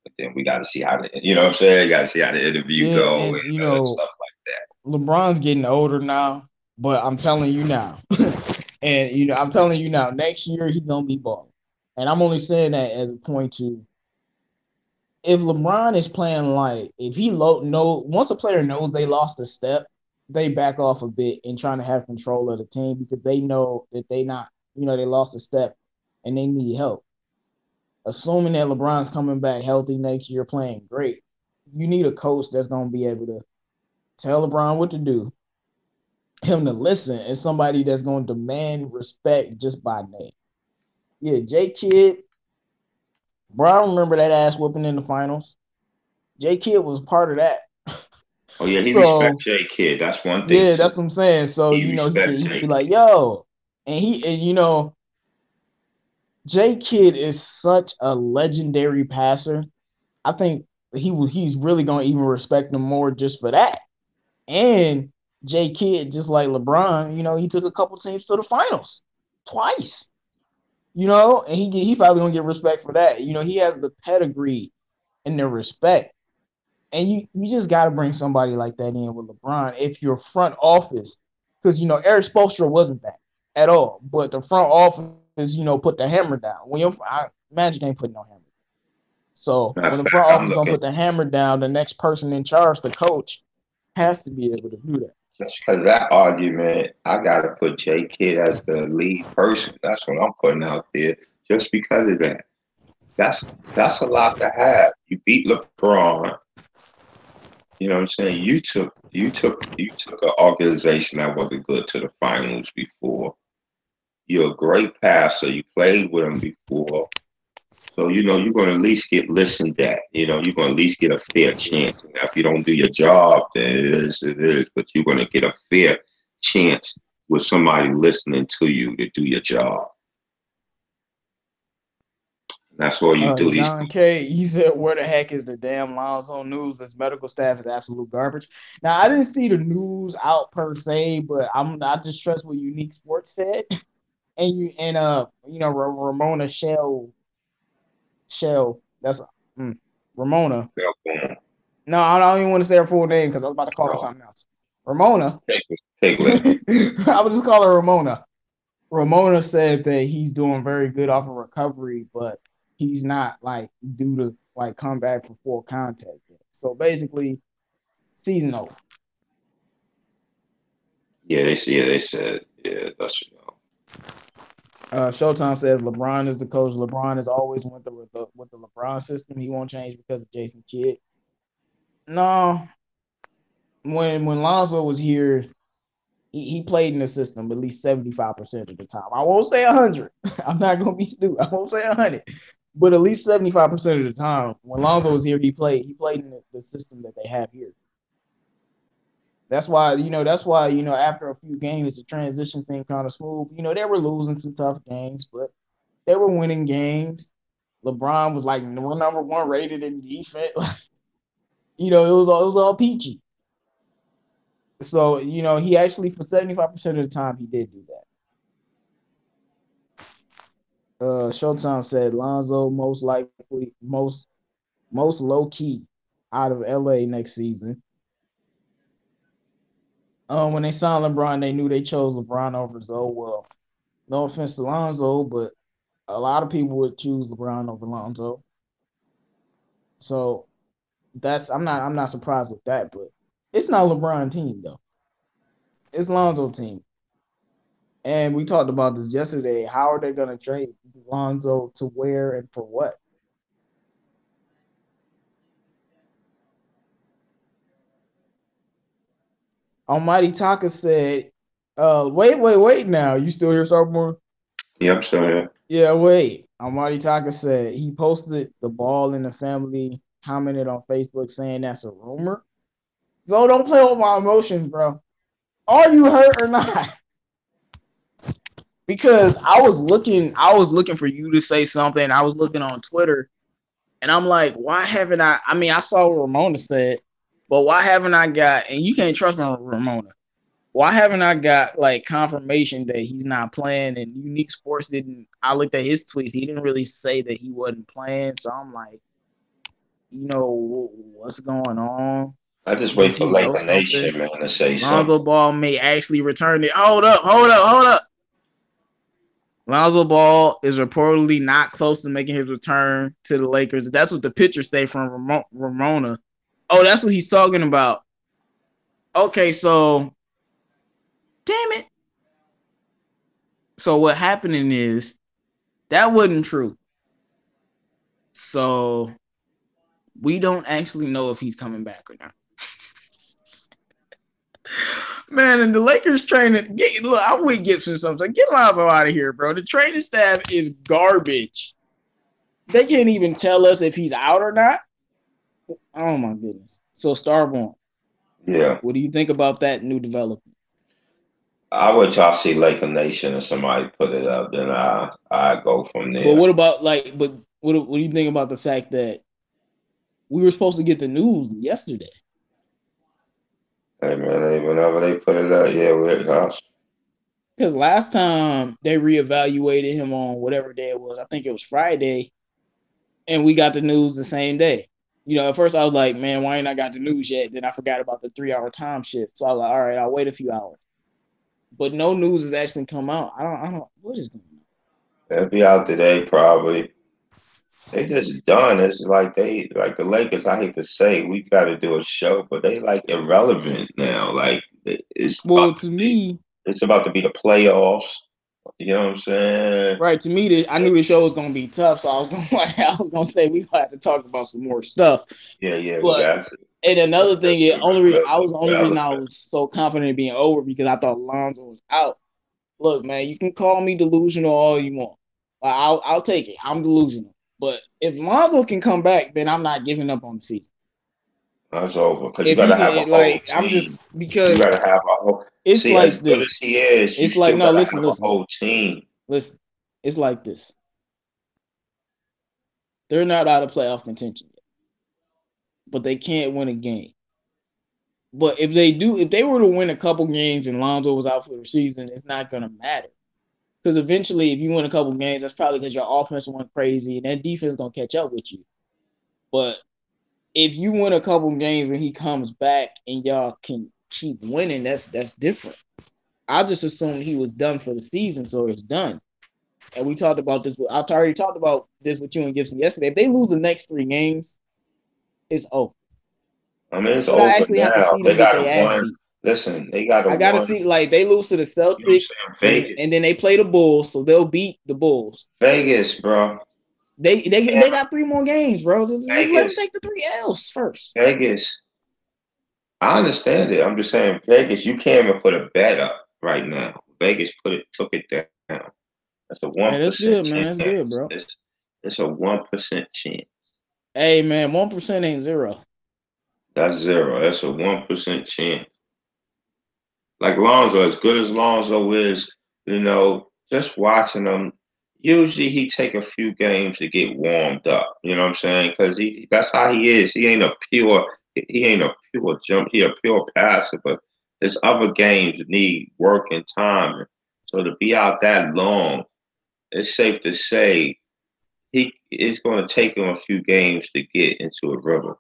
But then we got to see how you know what I'm saying? You got to see how the interview Yeah, go and and stuff like that. LeBron's getting older now, but I'm telling you now, and I'm telling you now, next year he's gonna be balling. And I'm only saying that as a point to if LeBron is playing like if he once a player knows they lost a step, they back off a bit and trying to have control of the team because they know that they not, they lost a step and they need help. Assuming that LeBron's coming back healthy next year, playing great, you need a coach that's gonna be able to tell LeBron what to do, him to listen, and somebody that's gonna demand respect just by name. Yeah, J Kidd, bro, I remember that ass whooping in the finals. J Kidd was part of that. Oh yeah, he So respects J Kidd. That's one thing yeah, too. that's what I'm saying. So He respects he could J be like, Kidd. yo, and J Kidd is such a legendary passer. I think he's really gonna even respect him more just for that. And J Kidd, just like LeBron, he took a couple teams to the finals twice. And he probably gonna get respect for that. He has the pedigree and the respect. And you just got to bring somebody like that in with LeBron if you're front office, because Eric Spoelstra wasn't that at all. But the front office, put the hammer down. Magic ain't putting no hammer. So Matter when of the front fact, I'm office gonna looking put the hammer down, the next person in charge, the coach, has to be able to do that. just because of that argument. I gotta put J Kidd as the lead person. That's what I'm putting out there. Just because of that. That's a lot to have. You beat LeBron. You know what I'm saying? You took an organization that wasn't good to the finals before. you're a great passer. You played with him before. So, you're going to at least get listened at. You're going to at least get a fair chance. Now, if you don't do your job, then it is. But you're going to get a fair chance with somebody listening to you to do your job. That's all you do. John K. You said, "Where the heck is the damn Lonzo news? This medical staff is absolute garbage." Now, I didn't see the news out per se, but I just trust what Unique Sports said, and Ramona Shell. That's Ramona. No, I don't even want to say her full name because I was about to call her something else. Ramona. I would just call her Ramona. Ramona said that he's doing very good off of recovery, but he's not like due to like come back for full contact yet. So basically, season over. Yeah, they said that's. Showtime said LeBron is the coach. LeBron has always went with the LeBron system. He won't change because of Jason Kidd. No, when Lonzo was here, he played in the system at least 75% of the time. I won't say 100. I'm not gonna be stupid. I won't say 100, but at least 75% of the time when Lonzo was here, he played in the system that they have here. That's why after a few games, the transition seemed kind of smooth. They were losing some tough games, but they were winning games. LeBron was like number one rated in defense. It was all peachy. So, he actually, for 75% of the time, he did do that. Showtime said Lonzo most likely, most low key out of LA next season. When they signed LeBron, they knew they chose LeBron over Zoe. Well, no offense to Lonzo, but a lot of people would choose LeBron over Lonzo. So I'm not surprised with that, but it's not LeBron team though. It's Lonzo team. And we talked about this yesterday. How are they going to trade Lonzo to where and for what? Almighty Taka said, wait now. You still here, Starborn? Yeah, I'm still here. Yeah, wait. Almighty Taka said he posted the Ball in the family, commented on Facebook saying that's a rumor. So don't play with my emotions, bro. Are you hurt or not? Because I was looking for you to say something. I was looking on Twitter, and I'm like, why haven't I? I mean, I saw what Ramona said, but why haven't I got? And you can't trust me, Ramona. Why haven't I got like confirmation that he's not playing? And Unique Sports didn't. I looked at his tweets. He didn't really say that he wasn't playing. So I'm like, what's going on? I just wait for Laker Nation, man, to say something. Lonzo Ball may actually return it. Hold up. Lonzo Ball is reportedly not close to making his return to the Lakers. That's what the pictures say from Ramona. Oh, that's what he's talking about. Okay, so damn it. So what happening is that wasn't true. So we don't actually know if he's coming back or not. Man, and the Lakers training, look, I'm with Gibson sometimes. Get Lonzo out of here, bro. The training staff is garbage. They can't even tell us if he's out or not. Oh my goodness. So Starborn. Yeah. What do you think about that new development? I would try to see Laker Nation and somebody put it up, then I go from there. But what about what do you think about the fact that we were supposed to get the news yesterday? Hey man, whenever they put it up, yeah, we're us. Because last time they reevaluated him on whatever day it was, I think it was Friday, and we got the news the same day. At first I was like, man, why ain't I got the news yet? Then I forgot about the 3-hour time shift. So I was like, all right, I'll wait a few hours. But no news has actually come out. I don't what is going on? They'll be out today probably. They just done. It's like the Lakers, I hate to say we gotta do a show, but they like irrelevant now. Like it's well to me. It's about to be the playoffs. You know what I'm saying? Right. To me, I knew the show was gonna be tough, so I was gonna say we gonna have to talk about some more stuff. Yeah, but, we got to. And another thing, the only reason I was so confident in being over because I thought Lonzo was out. look, man, you can call me delusional all you want. I'll take it. I'm delusional. But if Lonzo can come back, then I'm not giving up on the season. That's over. Because you If got he to have a can, whole like, I'm team. just You got because to have a whole. it's See, as like good as this. he is, you It's like still no, got to listen, have a listen, whole team. listen. It's like this. They're not out of playoff contention yet, but they can't win a game. But if they were to win a couple games and Lonzo was out for the season, it's not gonna matter. Because eventually, if you win a couple games, that's probably because your offense went crazy and that defense gonna catch up with you. But if you win a couple games and he comes back and y'all can keep winning, that's different. I just assumed he was done for the season, so it's done. And we talked about this. I already talked about this with you and Gibson yesterday. If they lose the next 3 games, it's over. I mean, it's But I over actually have to now. see They them get got a their ass one. beat. Listen, they got a I gotta one. see, like, they lose to the You know what Celtics, I'm saying? Vegas. and then they play the Bulls, so they'll beat the Bulls. Vegas, bro. They got 3 more games, bro. Just let them Vegas. take the 3 L's first. Vegas. I understand it. I'm just saying, Vegas, you can't even put a bet up right now. Vegas took it down. That's a Hey, that's 1% good, man. That's chance. good, bro. It's a 1% chance. Hey, man, 1% ain't zero. That's zero. That's a 1% chance. Like Lonzo, as good as Lonzo is, just watching him, usually he take a few games to get warmed up. You know what I'm saying? Because that's how he is. He ain't a pure jump. He a pure passer, but his other games need work and time. So to be out that long, it's safe to say it's going to take him a few games to get into a rhythm.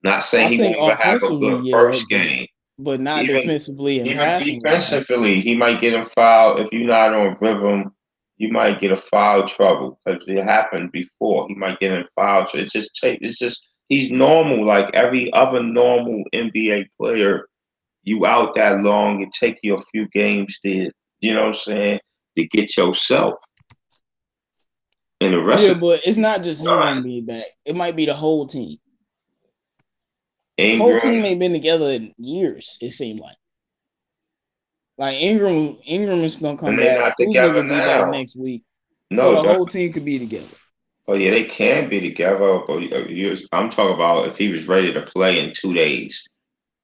Not saying I he think won't even have a offensively, good yeah, first game. but not Even defensively and even passing wise. defensively, he might get him fouled. If you're not on rhythm, you might get a foul trouble because it happened before. He might get in foul. So it's just he's normal like every other normal NBA player. You out that long, it take you a few games to, you know what I'm saying, to get yourself. And the rest Yeah, of the but it's not just him gonna done. be back. It might be the whole team. Whole Ingram, team ain't been together in years. It seemed like Ingram is gonna come and they back. not Kuzma together will be back now. next week, so No, the whole team could be together. oh yeah, they can be together. But I'm talking about if he was ready to play in 2 days.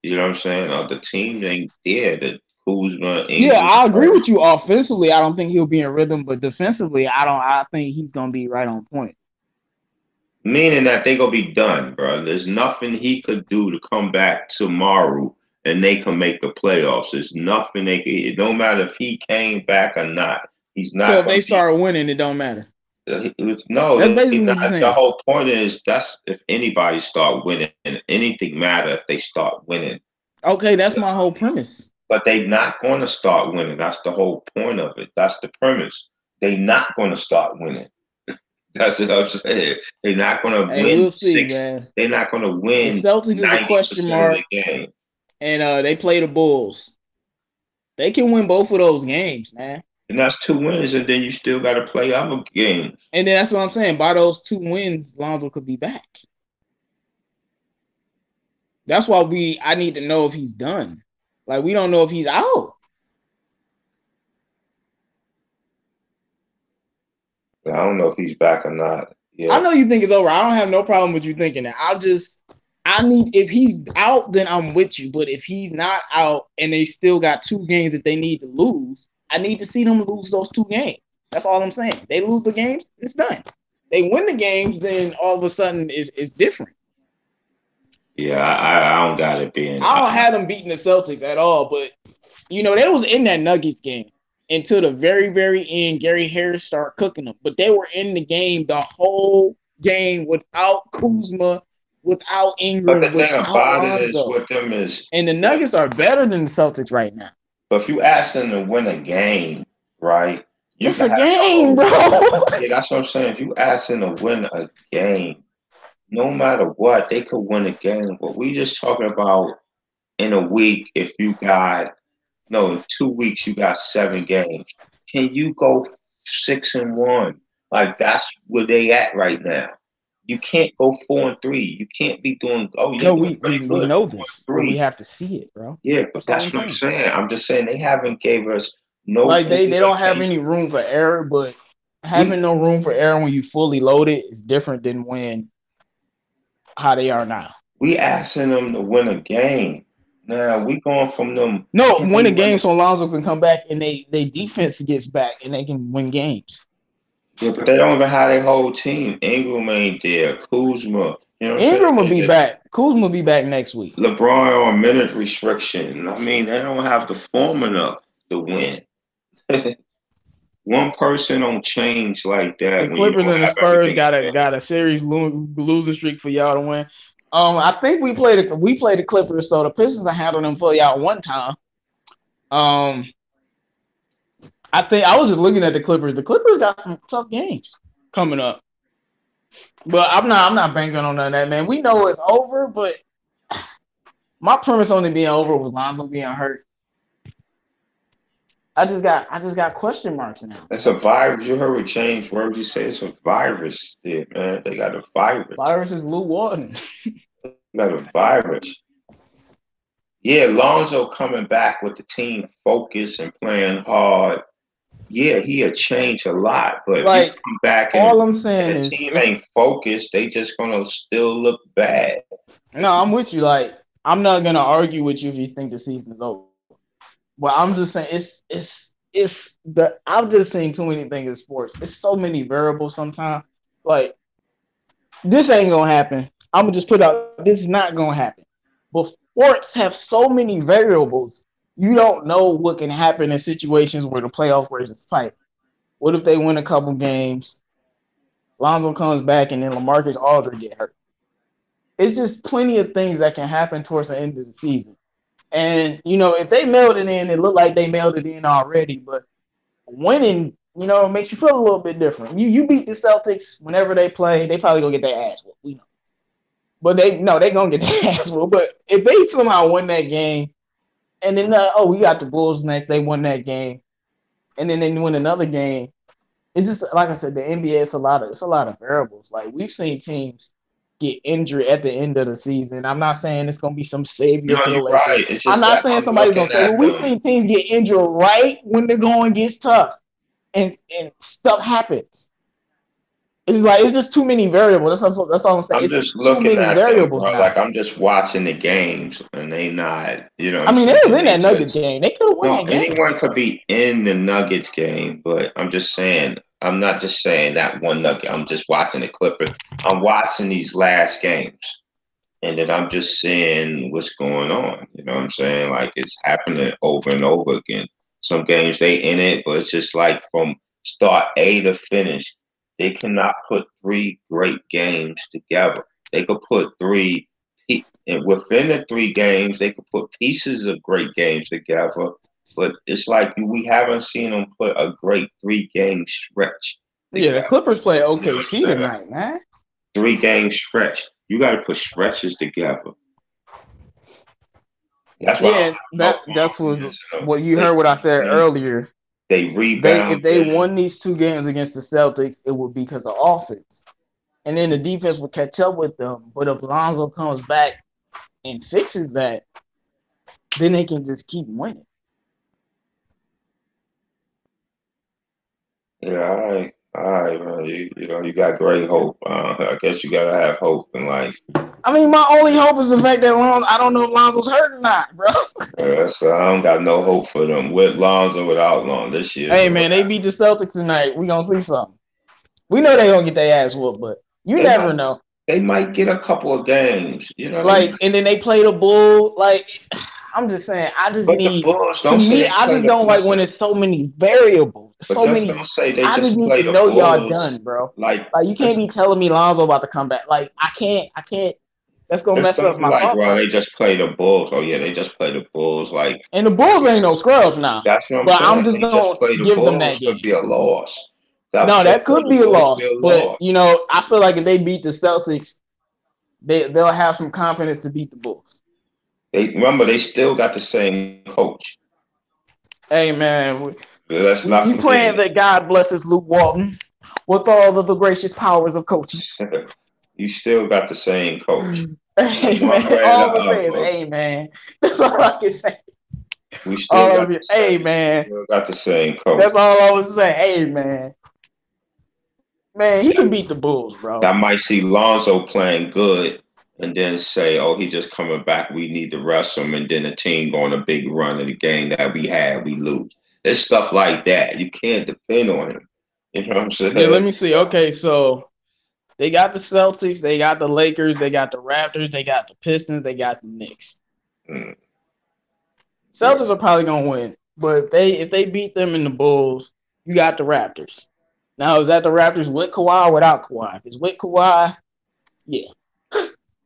You know what I'm saying? The team ain't there. The Kuzma, Yeah, Ingram, I agree with you. Offensively, I don't think he'll be in rhythm, but defensively, I don't. I think he's gonna be right on point. meaning that they gonna be done, bro. There's nothing he could do to come back tomorrow and they can make the playoffs. There's nothing they could. No matter if he came back or not, he's So not if gonna they be. start winning, it don't matter. No, That's they basically not. what you're The saying. whole point is that's if anybody start winning, anything matter if they start winning. Okay, that's my whole premise. But they not going to start winning. That's the whole point of it. That's the premise. They not going to start winning. That's what I'm saying. They're not going to Hey, win we'll see, six. man. They're not going to The win Celtics is a question 90% of mark, the game. and they play the Bulls. They can win both of those games, man. And that's 2 wins, and then you still got to play other games. And then that's what I'm saying. By those 2 wins, Lonzo could be back. That's why I need to know if he's done. Like, we don't know if he's out. I don't know if he's back or not. I Yeah. know you think it's over. I don't have no problem with you thinking that. I need, if he's out, then I'm with you. But if he's not out and they still got 2 games that they need to lose, I need to see them lose those 2 games. That's all I'm saying. They lose the games, it's done. They win the games, then all of a sudden it's different. Yeah, I don't got it being. I don't have them beating the Celtics at all, but they was in that Nuggets game until the very, very end. Gary Harris started cooking them, but they were in the game the whole game without Kuzma, without But the Ingram, thing without about it is Lonzo. with them is, And the Nuggets are better than the Celtics right now. but if you ask them to win a game, right, you Just can a have the game, whole. bro. Yeah, that's what I'm saying. If you ask them to win a game, no matter what, they could win a game. But we just talking about in a week, if you got no, in 2 weeks you got 7 games. Can you go 6-1? Like that's where they at right now. You can't go 4-3. You can't be doing. Oh, you're No, doing we pretty good. know Four this, and but we three. have to see it, bro. Yeah, but That's all that's I'm what I'm saying. saying. I'm just saying they haven't gave us. No, like they don't have any room for error, but having no room for error when you fully loaded is different than when how they are now. We asking them to win a game. Now we going from them. No, win a game so Lonzo can come back and they defense gets back and they can win games. Yeah, but they don't even have their whole team. Ingram ain't there. Kuzma. You know what Ingram will be back. Kuzma will be back next week. LeBron on minute restriction. I mean, they don't have the form enough to win. One person don't change like that. The Clippers and the Spurs got a series losing streak for y'all to win. I think we played the Clippers, so the Pistons will handle them for y'all one time. I think I was just looking at the Clippers. The Clippers got some tough games coming up, but I'm not banking on none of that, man. We know it's over, but my premise on it being over was Lonzo being hurt. I just got question marks now. That's a virus. You heard what James Worthy say? It's a virus, man. They got a virus. Virus is Luke Walton. Got a virus. Yeah, Lonzo coming back with the team focused and playing hard. Yeah, he had changed a lot, but like, if you come back and all I'm saying is the team ain't focused, they just gonna still look bad. No, I'm with you. Like, I'm not gonna argue with you if you think the season's over. But I'm just saying I've just seen too many things in sports. It's so many variables sometimes. Like, this ain't gonna happen. I'm gonna just put out this is not gonna happen. But sports have so many variables. You don't know what can happen in situations where the playoff race is tight. What if they win a couple games? Lonzo comes back and then LaMarcus Aldridge get hurt. It's just plenty of things that can happen towards the end of the season. And, if they mailed it in, it looked like they mailed it in already. But winning, makes you feel a little bit different. You beat the Celtics whenever they play, they probably gonna get their ass whooped. We know. But they gonna get their ass whooped. But if they somehow win that game, and then we got the Bulls next, they won that game, and then they win another game. It's just like I said, the NBA it's a lot of variables. Like we've seen teams get injured at the end of the season. I'm not saying it's gonna be some savior for the Lakers. Right. I'm not saying somebody's gonna say, well, we've seen teams get injured right when the going gets tough, and stuff happens. It's just too many variables. That's all I'm saying. I'm just looking at variables them, bro. Like I'm just watching the games, and they not, I mean, they was in that Nuggets game. They could have won that game. Anyone could be in the Nuggets game, but I'm just saying. I'm not just saying that one Nugget. I'm just watching the Clippers. I'm watching these last games, and then I'm just seeing what's going on. You know what I'm saying? Like it's happening over and over again. Some games they in it, but it's just like from start A to finish. They cannot put three great games together. They could put three, and within the 3 games, they could put pieces of great games together. But it's like we haven't seen them put a great 3-game stretch together. Yeah, the Clippers play OKC tonight, man. 3-game stretch. You got to put stretches together. That's why. That's what you heard. What I said earlier. They rebound. If they won these 2 games against the Celtics, it would be because of offense. And then the defense will catch up with them. But if Lonzo comes back and fixes that, then they can just keep winning. Yeah, all right, man. You got great hope. I guess you gotta have hope in life. I mean, my only hope is the fact that I don't know if Lonzo's hurt or not, bro. Yeah, so I don't got no hope for them with Lonzo, without Lonzo this year. Hey, man, they beat the Celtics tonight. We gonna see something. We know they gonna get their ass whooped, but you never know. They might get a couple of games, and then they play the Bull. Like, I'm just saying, I just don't like when it's so many variables. So many. Don't say they I just need to know y'all done, bro. Like you can't be telling me Lonzo about to come back. Like I can't. That's gonna mess up my thought. Bro, they just play the Bulls. Oh yeah, they just play the Bulls. Like, and the Bulls ain't no scrubs now. That's what I'm saying. I'm just gonna give them that game. Could be a loss. That could be a loss. But I feel like if they beat the Celtics, they'll have some confidence to beat the Bulls. They still got the same coach. Hey man, that's not. You praying that God blesses Luke Walton with all of the gracious powers of coaching. You still got the same coach. Hey man, all the same. Hey man, that's all I can say. We still got the same, hey man, still got the same coach. That's all I was saying. Hey man, he can beat the Bulls, bro. I might see Lonzo playing good, and then say, "Oh, he just coming back. We need to rest him," and then the team going a big run of the game that we lose. There's stuff like that. You can't depend on him. You know what I'm saying? Yeah, let me see. Okay, so they got the Celtics, they got the Lakers, they got the Raptors, they got the Pistons, they got the Knicks. Celtics are probably gonna win, but if they beat them in the Bulls, you got the Raptors. Now, is that the Raptors with Kawhi or without Kawhi? Because with Kawhi, yeah.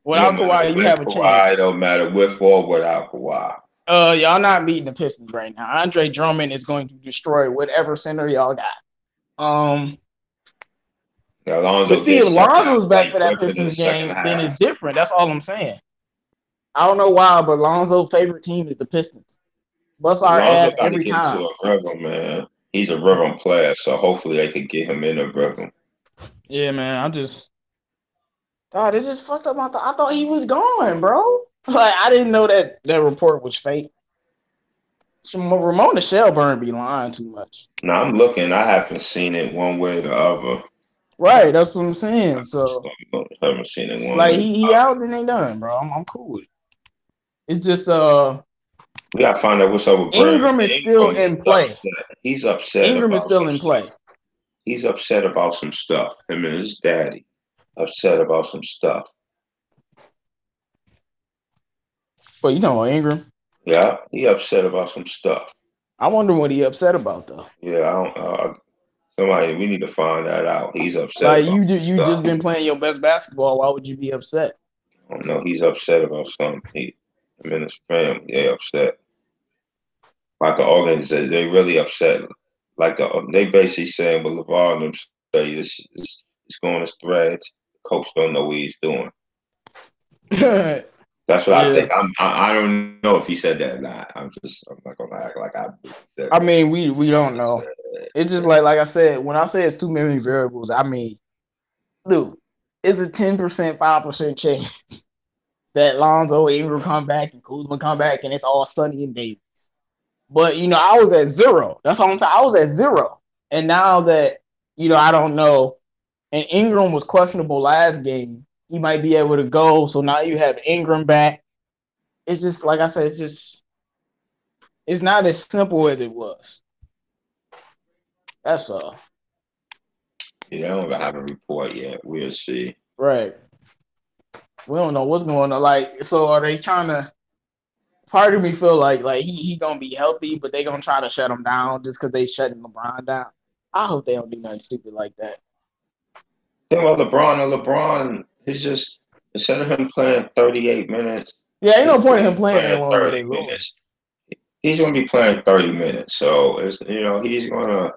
Without Kawhi, you have a chance. It don't matter with or without Kawhi. Y'all not beating the Pistons right now. Andre Drummond is going to destroy whatever center y'all got. But see, if Lonzo's back for that Pistons game, then it's different. That's all I'm saying. I don't know why, but Lonzo's favorite team is the Pistons. Bust our ass every time. Into a rhythm, man. He's a rhythm player, so hopefully they could get him in a rhythm. Yeah, man. God, it just fucked up my thought. I thought he was gone, bro. Like, I didn't know that report was fake. Ramona Shelburne be lying too much. No, I'm looking. I haven't seen it one way or the other. Right, that's what I'm saying. So I haven't seen it one like way. he out, then they done, bro. I'm cool with it. It's just we gotta find out what's up with Ingram is still in play. He's upset. Ingram is still in play. He's upset about some stuff. Him and his daddy upset about some stuff. But you talking about Ingram? Yeah, he upset about some stuff. I wonder what he upset about though. Yeah, somebody, we need to find that out. He's upset. Like you just been playing your best basketball. Why would you be upset? I don't know. He's upset about something. Him and his family, they upset. Like the organization, they really upset. Like they basically saying, "But LaVar and them say it's going as threads. The coach don't know what he's doing." That's what I think. I don't know if he said that or not. I'm not gonna act like I said. I mean, we don't know. It's just like I said, when I say it's too many variables, I mean, dude, it's a 10%, 5% chance that Lonzo Ingram come back and Kuzma come back and it's all Sunny and Davis. But I was at 0. That's all I'm saying. I was at 0. And now that, I don't know, and Ingram was questionable last game, he might be able to go. So now you have Ingram back. It's just like I said, it's not as simple as it was. That's all. Yeah, I don't have a report yet. We'll see. Right. We don't know what's going on. Like, so are they trying to? Part of me feel like he gonna be healthy, but they gonna try to shut him down just because they shutting LeBron down. I hope they don't do nothing stupid like that. Then LeBron is just instead of him playing 38 minutes. Yeah, ain't no point in him playing that long if they lose. He's gonna be playing 30 minutes, so he's gonna.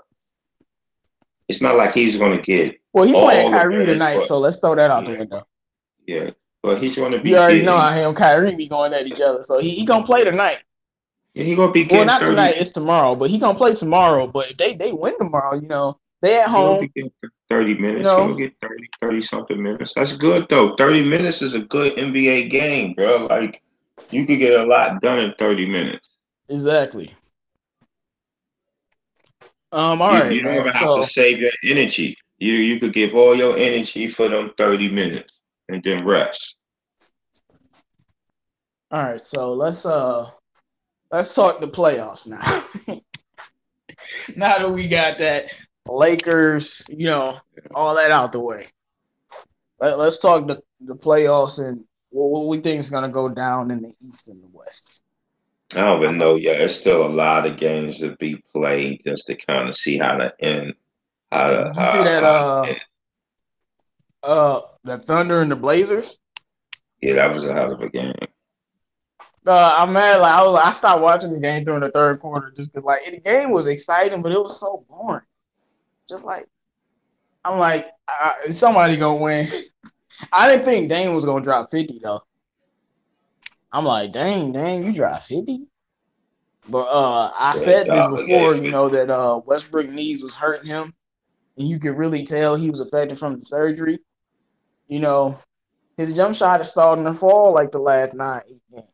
It's not like he's gonna get. Well, he playing Kyrie tonight, so let's throw that out the window. Yeah, but he's gonna be. You already know how him and Kyrie be going at each other, so he gonna play tonight. Yeah, he gonna be. Well, not 30. Tonight. It's tomorrow, but he gonna play tomorrow. But if they win tomorrow, they at home. He'll get 30 minutes. He'll get 30 something minutes. That's good though. 30 minutes is a good NBA game, bro. Like you could get a lot done in 30 minutes. Exactly. All right. You don't even have to save your energy. You could give all your energy for them 30 minutes and then rest. All right, so let's talk the playoffs now. Now that we got that Lakers, all that out the way. Let's talk the playoffs and what we think is going to go down in the East and the West. I don't even know yet. There's still a lot of games to be played just to kind of see how to end. Did you see that Thunder and the Blazers? Yeah, that was a hell of a game. I'm mad. I stopped watching the game during the third quarter just because the game was exciting, but it was so boring. Just I'm like, somebody gonna win. I didn't think Dame was gonna drop 50 though. I'm like, dang, you dropped 50. But I said this before, that Westbrook knees was hurting him, and you could really tell he was affected from the surgery. His jump shot has started to fall the last 9-8 games.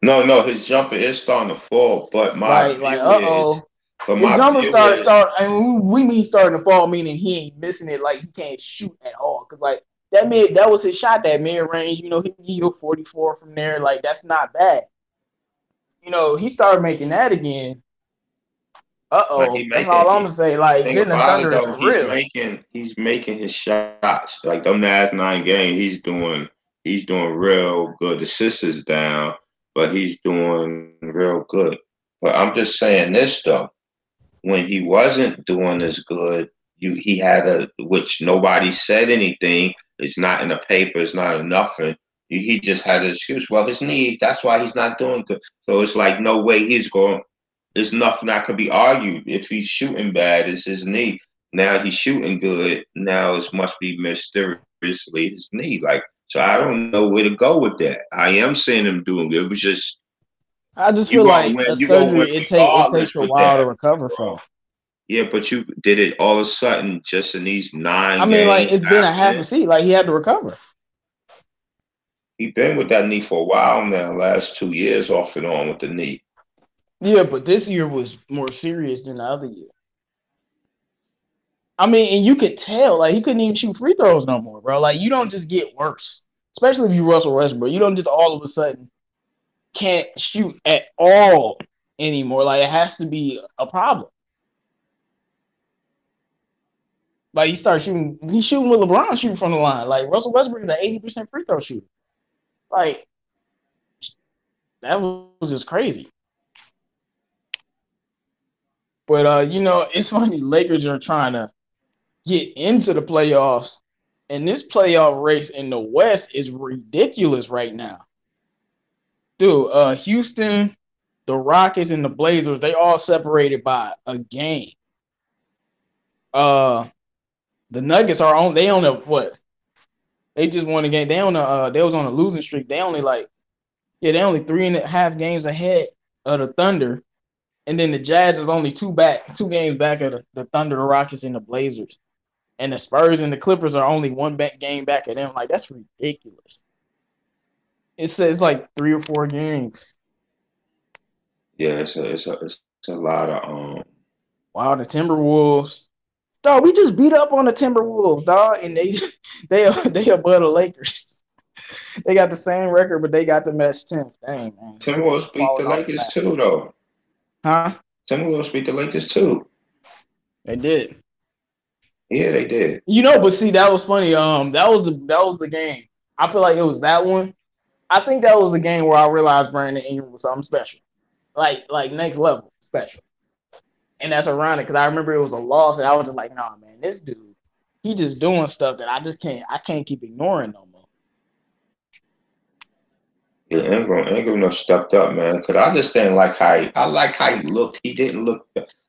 No, his jumper is starting to fall, but my Like view is, his jumper start. I mean, we mean starting to fall, meaning he ain't missing it. Like he can't shoot at all. Cause like that was his shot. That mid range, he give you 44 from there. Like that's not bad. He started making that again. like he That's making all I'm he gonna say. Like thing then the about it Thunder is though, for real. he's making his shots. Like them last 9 games, he's doing real good. The sisters down, but he's doing real good. But I'm just saying this though, when he wasn't doing as good, he had which nobody said anything. It's not in the paper. It's not in nothing. He just had an excuse. Well, his knee. That's why he's not doing good. So it's like no way he's going. There's nothing that could be argued. If he's shooting bad, it's his knee. Now he's shooting good. Now it must be mysteriously his knee. Like so, I don't know where to go with that. I am seeing him doing good. It was just I just you feel gonna like win. a You gonna win surgery it takes regardless a with while to that, recover bro. from. Yeah, but you did it all of a sudden just in these I nine mean, like games it's been a half a happening. season. Like he had to recover. He been with that knee for a while now, last 2 years off and on with the knee. Yeah, but this year was more serious than the other year. I mean, and you could tell, like he couldn't even shoot free throws no more, bro. Like you don't just get worse, especially if you Russell Westbrook. You don't just all of a sudden can't shoot at all anymore. Like it has to be a problem. Like he started shooting, he's shooting with LeBron shooting from the line. Like Russell Westbrook is an 80% free throw shooter. Like that was just crazy. But it's funny. Lakers are trying to get into the playoffs, and this playoff race in the West is ridiculous right now. Dude, Houston, the Rockets, and the Blazers, they all separated by a game. The Nuggets are on. They on a what? They just won a game. They was on a losing streak. They only they only 3.5 games ahead of the Thunder, and then the Jazz is only two games back of the Thunder, the Rockets, and the Blazers. And the Spurs and the Clippers are only one game back of them. Like that's ridiculous. It says like 3 or 4 games. Yeah, it's a lot of Wow, the Timberwolves. Dog, we just beat up on the Timberwolves, dog, and they above the Lakers. They got the same record, but they got the best 10th. Dang, man. Timberwolves beat the Falling off the Lakers map. too, though. Huh? Timberwolves beat the Lakers too. They did. Yeah, they did. But see, that was funny. That was the game. I feel like it was that one. I think that was the game where I realized Brandon Ingram was something special, like next level special. And that's ironic because I remember it was a loss, and I was just like, nah, man, this dude, he just doing stuff that I can't keep ignoring no more. Yeah, Ingram done stepped up, man. Cause I just didn't like how he looked. He didn't look.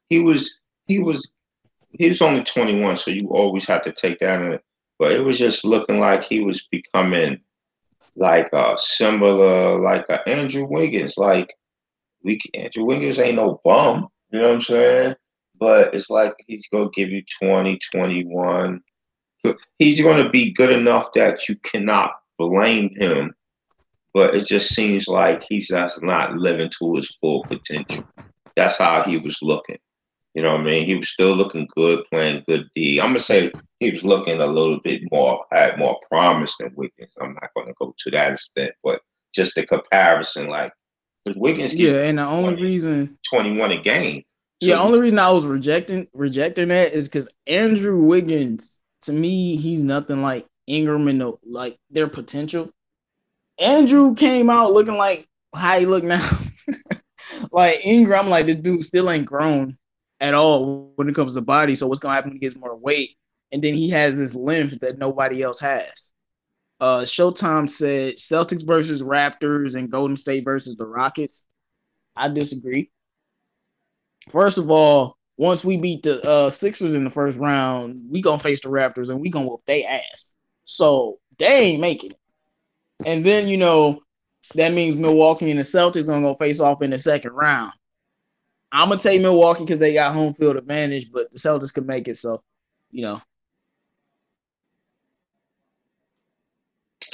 He was he was he was only 21, so you always have to take that in. But it was just looking like he was becoming like a similar, like a Andrew Wiggins. Like Andrew Wiggins ain't no bum, you know what I'm saying? But it's like he's gonna give you 20, 21. He's gonna be good enough that you cannot blame him. But it just seems like he's just not living to his full potential. That's how he was looking. You know what I mean? He was still looking good, playing good D. I'm gonna say he was looking a little bit more, had more promise than Wiggins. I'm not gonna go to that extent, but just the comparison, like, because Wiggins give Yeah, and the you only 20, reason 21 a game. So Yeah, only reason I was rejecting that is because Andrew Wiggins, to me, he's nothing like Ingram and their potential. Andrew came out looking like how he look now. Like Ingram, like this dude still ain't grown at all when it comes to body. So what's gonna happen when he gets more weight? And then he has this length that nobody else has. Showtime said Celtics versus Raptors and Golden State versus the Rockets. I disagree. First of all, once we beat the Sixers in the first round, we gonna face the Raptors and we gonna whoop their ass. So they ain't making it. And then that means Milwaukee and the Celtics gonna go face off in the second round. I'm gonna take Milwaukee because they got home field advantage, but the Celtics can make it. So, you know.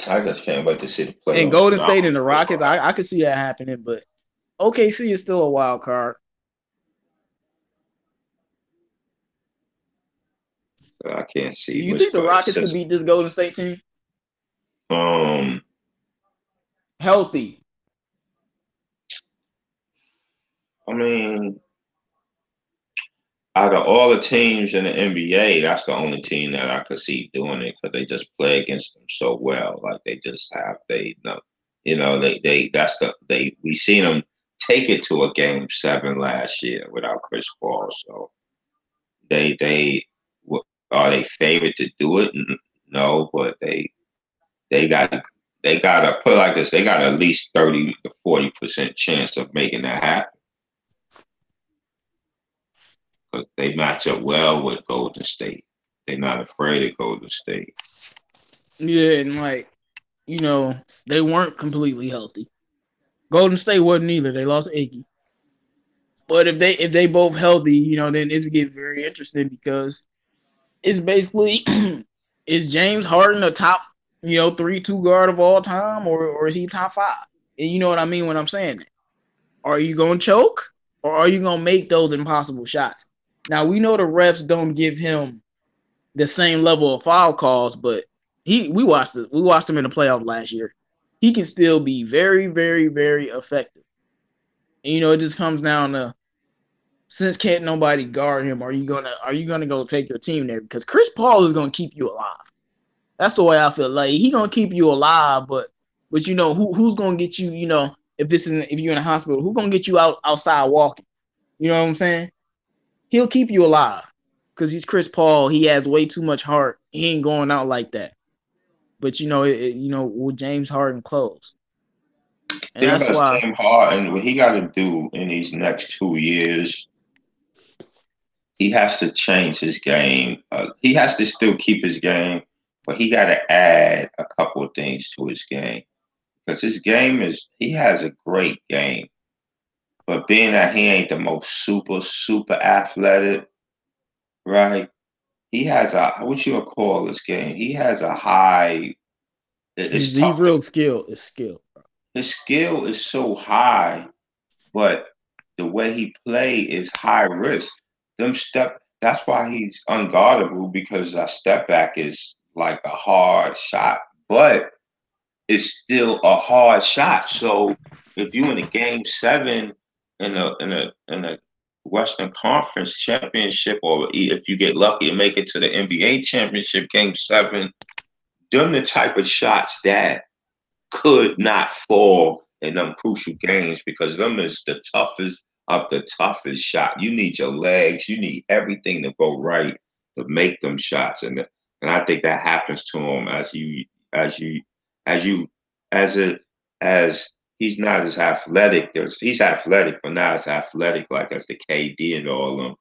I just can't wait to see the playoffs. And Golden State and the Rockets, I could see that happening, but OKC is still a wild card. I can't see. Do you think the Rockets could beat this Golden State team? Healthy. I mean, out of all the teams in the NBA, that's the only team that I could see doing it because they just play against them so well. Like they just have we seen them take it to a game 7 last year without Chris Paul. So are they favored to do it? No, but they got to put it like this. They got at least 30 to 40% chance of making that happen. But they match up well with Golden State. They're not afraid of Golden State. Yeah, and they weren't completely healthy. Golden State wasn't either. They lost Iggy. But if they both healthy, then it's get very interesting because it's basically is James Harden a top 3-2 guard of all time, or is he top 5? And you know what I mean when I'm saying that. Are you gonna choke or are you gonna make those impossible shots? Now we know the refs don't give him the same level of foul calls, but we watched him in the playoff last year. He can still be very, very, very effective. And it just comes down to, since can't nobody guard him, are you gonna go take your team there? Because Chris Paul is gonna keep you alive. That's the way I feel. Like he gonna keep you alive, but who's gonna get you? If you're in a hospital, who's gonna get you outside walking? You know what I'm saying? He'll keep you alive because he's Chris Paul. He has way too much heart. He ain't going out like that. But will James Harden close? And that's why James Harden, what he got to do in these next 2 years, he has to change his game. He has to still keep his game, but he got to add a couple of things to his game because his game he has a great game. But being that he ain't the most super athletic, right? He has what you would call this game. He has a high. He's real skill. It's skill. His skill is so high, but the way he play is high risk. That's why he's unguardable, because that step back is like a hard shot, but it's still a hard shot. So if you in a game 7 in a Western Conference championship, or if you get lucky and make it to the NBA championship game 7, them the type of shots that could not fall in them crucial games, because them is the toughest of the toughest shot. You need your legs, you need everything to go right to make them shots, and I think that happens to him as he's not as athletic. He's athletic, but not as athletic like as the KD and all of them.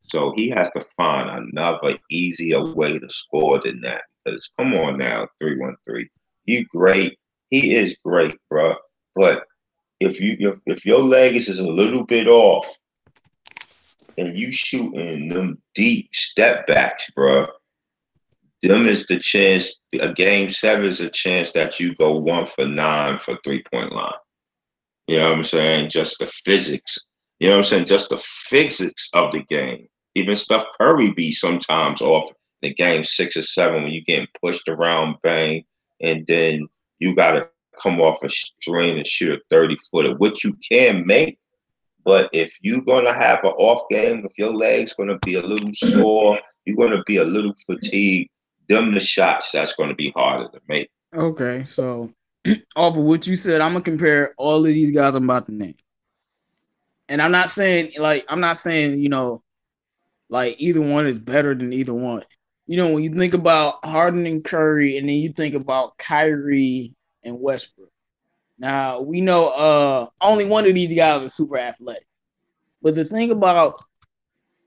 So he has to find another easier way to score than that. Because come on now, 313, you great. He is great, bro. But if your legs is a little bit off and you shooting them deep step backs, bro, them is the chance. A game 7 is a chance that you go 1 for 9 for 3-point line. You know what I'm saying? Just the physics. You know what I'm saying? Just the physics of the game. Even Steph Curry be sometimes off in game 6 or 7 when you getting pushed around, bang, and then you got to come off a screen and shoot a 30-footer, which you can make. But if you're going to have an off game, if your leg's going to be a little sore, you're going to be a little fatigued, them the shots that's going to be harder to make. Okay, so off of what you said, I'm going to compare all of these guys I'm about to name. And I'm not saying, like either one is better than either one. When you think about Harden and Curry, and then you think about Kyrie and Westbrook. Now, we know only one of these guys is super athletic. But the thing about,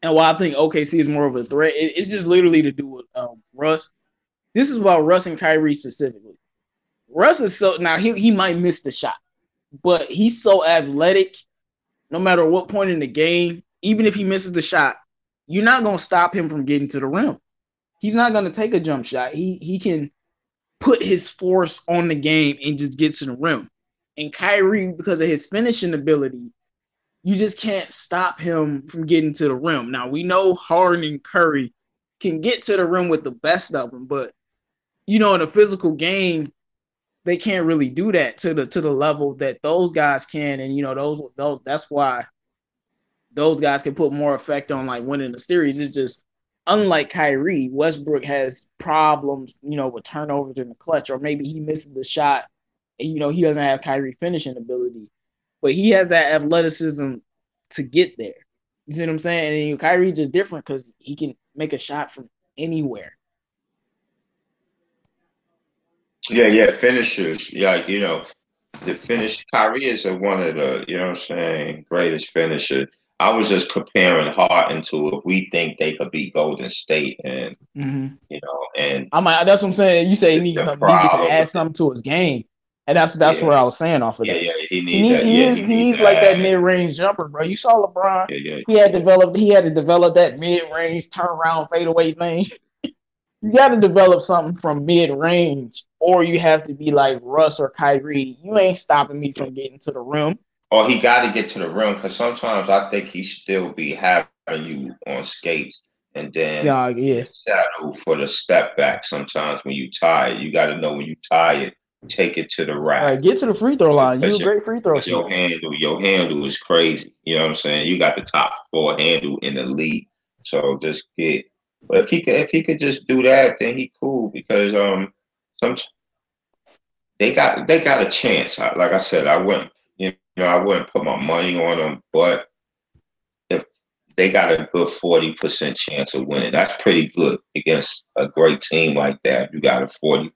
and why I think OKC is more of a threat, it's just literally to do with Russ. This is about Russ and Kyrie specifically. Russ is now he might miss the shot, but he's so athletic, no matter what point in the game, even if he misses the shot, you're not going to stop him from getting to the rim. He's not going to take a jump shot. He can put his force on the game and just get to the rim. And Kyrie, because of his finishing ability, you just can't stop him from getting to the rim. Now, we know Harden and Curry can get to the rim with the best of them, but, in a physical game, they can't really do that to the level that those guys can. And, those that's why those guys can put more effect on, like, winning the series. It's just, unlike Kyrie, Westbrook has problems, with turnovers in the clutch, or maybe he misses the shot and, he doesn't have Kyrie finishing ability, but he has that athleticism to get there. You see what I'm saying? And Kyrie's just different because he can make a shot from anywhere. Yeah, finishers. Yeah, the finish. Kyrie is one of the, greatest finishers. I was just comparing Harden to if we think they could beat Golden State, and and that's what I'm saying. You say he needs to add something to his game, and that's what I was saying off of that. Yeah, he needs like that mid-range jumper, bro. You saw LeBron. He had to develop that mid-range turnaround fadeaway thing. You got to develop something from mid-range, or you have to be like Russ or Kyrie. You ain't stopping me from getting to the rim. Or he got to get to the rim, because sometimes I think he still be having you on skates, and then settle for the step back. Sometimes when you tired, you got to know when you tired, take it to the rack. Right, get to the free throw line. You're a great free throw shooter. Your handle is crazy. You know what I'm saying? You got the top 4 handle in the league. So just get. But if he could just do that, then he cool, because they got a chance. Like I said, I wouldn't put my money on them, but if they got a good 40% chance of winning, that's pretty good against a great team like that. You got a 40%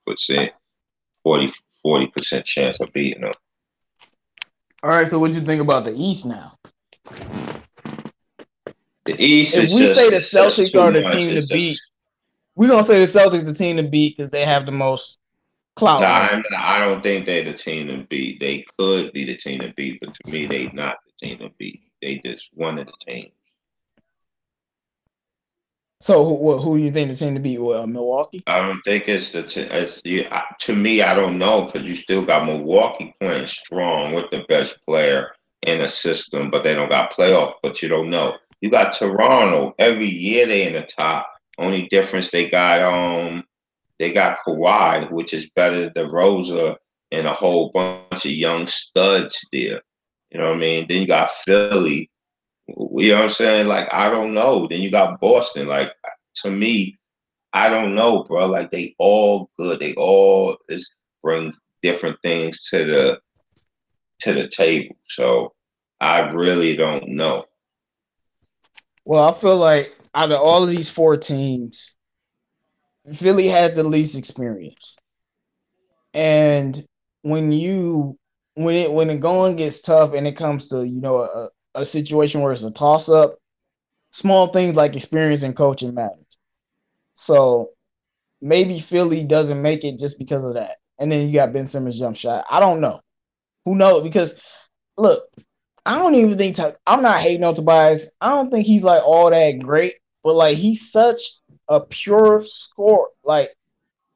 chance of beating them. All right, so what do you think about the East now? The East is just. If we say the Celtics are the team to beat, we're gonna say the Celtics the team to beat because they have the most clout. I don't think they're the team to beat. They could be the team to beat, but to me, they not the team to beat. They just one of the teams. So who you think the team to beat? Milwaukee? I don't think it's the to me, I don't know, because you still got Milwaukee playing strong with the best player in the system, but they don't got playoff. But you don't know. You got Toronto every year. They in the top. Only difference they got Kawhi, which is better than Rosa and a whole bunch of young studs there. You know what I mean? Then you got Philly. You know what I'm saying? Like, I don't know. Then you got Boston. Like, to me, I don't know, bro. Like, they all good. They all bring different things to the table. So I really don't know. Well, I feel like out of all of these 4 teams, Philly has the least experience. And when the going gets tough and it comes to, a situation where it's a toss-up, small things like experience and coaching matters. So maybe Philly doesn't make it just because of that. And then you got Ben Simmons' jump shot. I don't know. Who knows? Because, look, I don't even think I'm not hating on Tobias. I don't think he's like all that great, but like he's such a pure scorer. Like,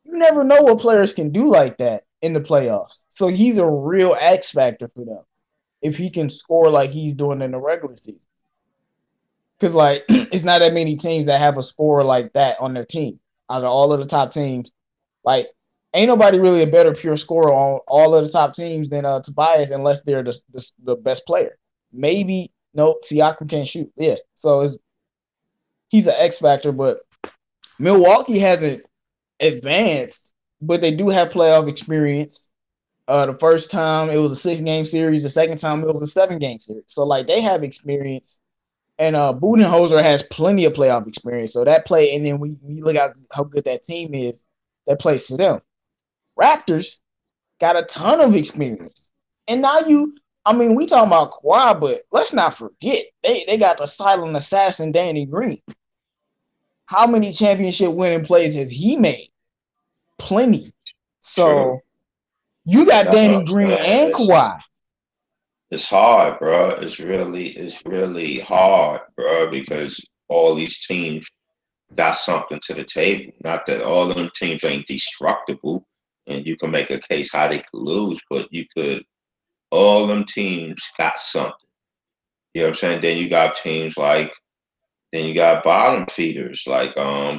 you never know what players can do like that in the playoffs. So he's a real X factor for them if he can score like he's doing in the regular season. Because, like, it's not that many teams that have a scorer like that on their team. Out of all of the top teams, like, ain't nobody really a better pure scorer on all of the top teams than Tobias, unless they're the best player. Maybe, no, Siakam can't shoot. Yeah, so he's an X factor, but Milwaukee hasn't advanced, but they do have playoff experience. The first time it was a 6-game series. The second time it was a 7-game series. So, like, they have experience. And Budenholzer has plenty of playoff experience. So that play, and then we look at how good that team is, that plays to them. Raptors got a ton of experience. And now we talking about Kawhi, but let's not forget, they got the silent assassin, Danny Green. How many championship winning plays has he made? Plenty. So you got Danny Green and Kawhi. It's hard, bro. It's really hard, bro, because all these teams got something to the table. Not that all of them teams ain't destructible and you can make a case how they could lose, but you could. All them teams got something. You know what I'm saying? Then you got bottom feeders like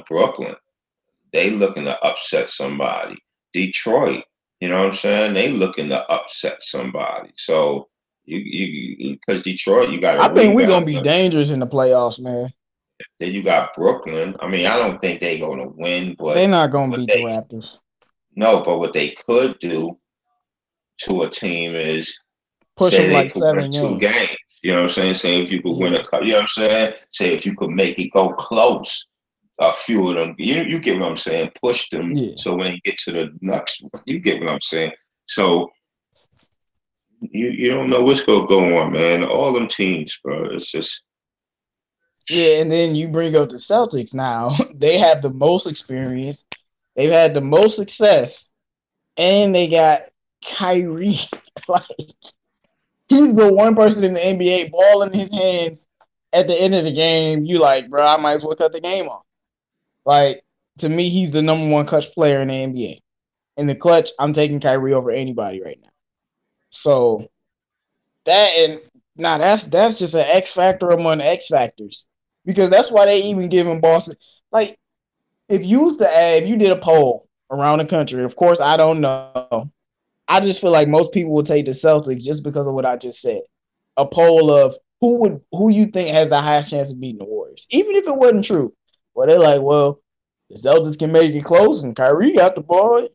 Brooklyn. They looking to upset somebody. Detroit, you know what I'm saying? They looking to upset somebody. So you because Detroit, you got I to think we're gonna rebound be them. dangerous in the playoffs, man. Then you got Brooklyn. I mean, I don't think they're gonna win, but They're not gonna what beat the they Raptors. no, but what they could do to a team is Push say them they like could win 2 7 games. games. You know what I'm saying? Say if you could win Yeah. a cup, you know what I'm saying? Say if you could make it go close, a few of them. You get what I'm saying? Push them Yeah. so when they get to the next one, you get what I'm saying? So you don't know what's gonna go on, man. All them teams, bro. It's just Yeah, and then you bring up the Celtics now. They have the most experience. They've had the most success. And they got Kyrie. Like, he's the one person in the NBA, ball in his hands at the end of the game. You like, bro, I might as well cut the game off. Like, to me, he's the number one clutch player in the NBA. In the clutch, I'm taking Kyrie over anybody right now. So that and now that's just an X factor among X factors. Because that's why they even give him Boston. Like, if you did a poll around the country, of course I don't know. I just feel like most people would take the Celtics just because of what I just said. A poll of who you think has the highest chance of beating the Warriors, even if it wasn't true. Well, they're like, well, the Celtics can make it close, and Kyrie got the ball.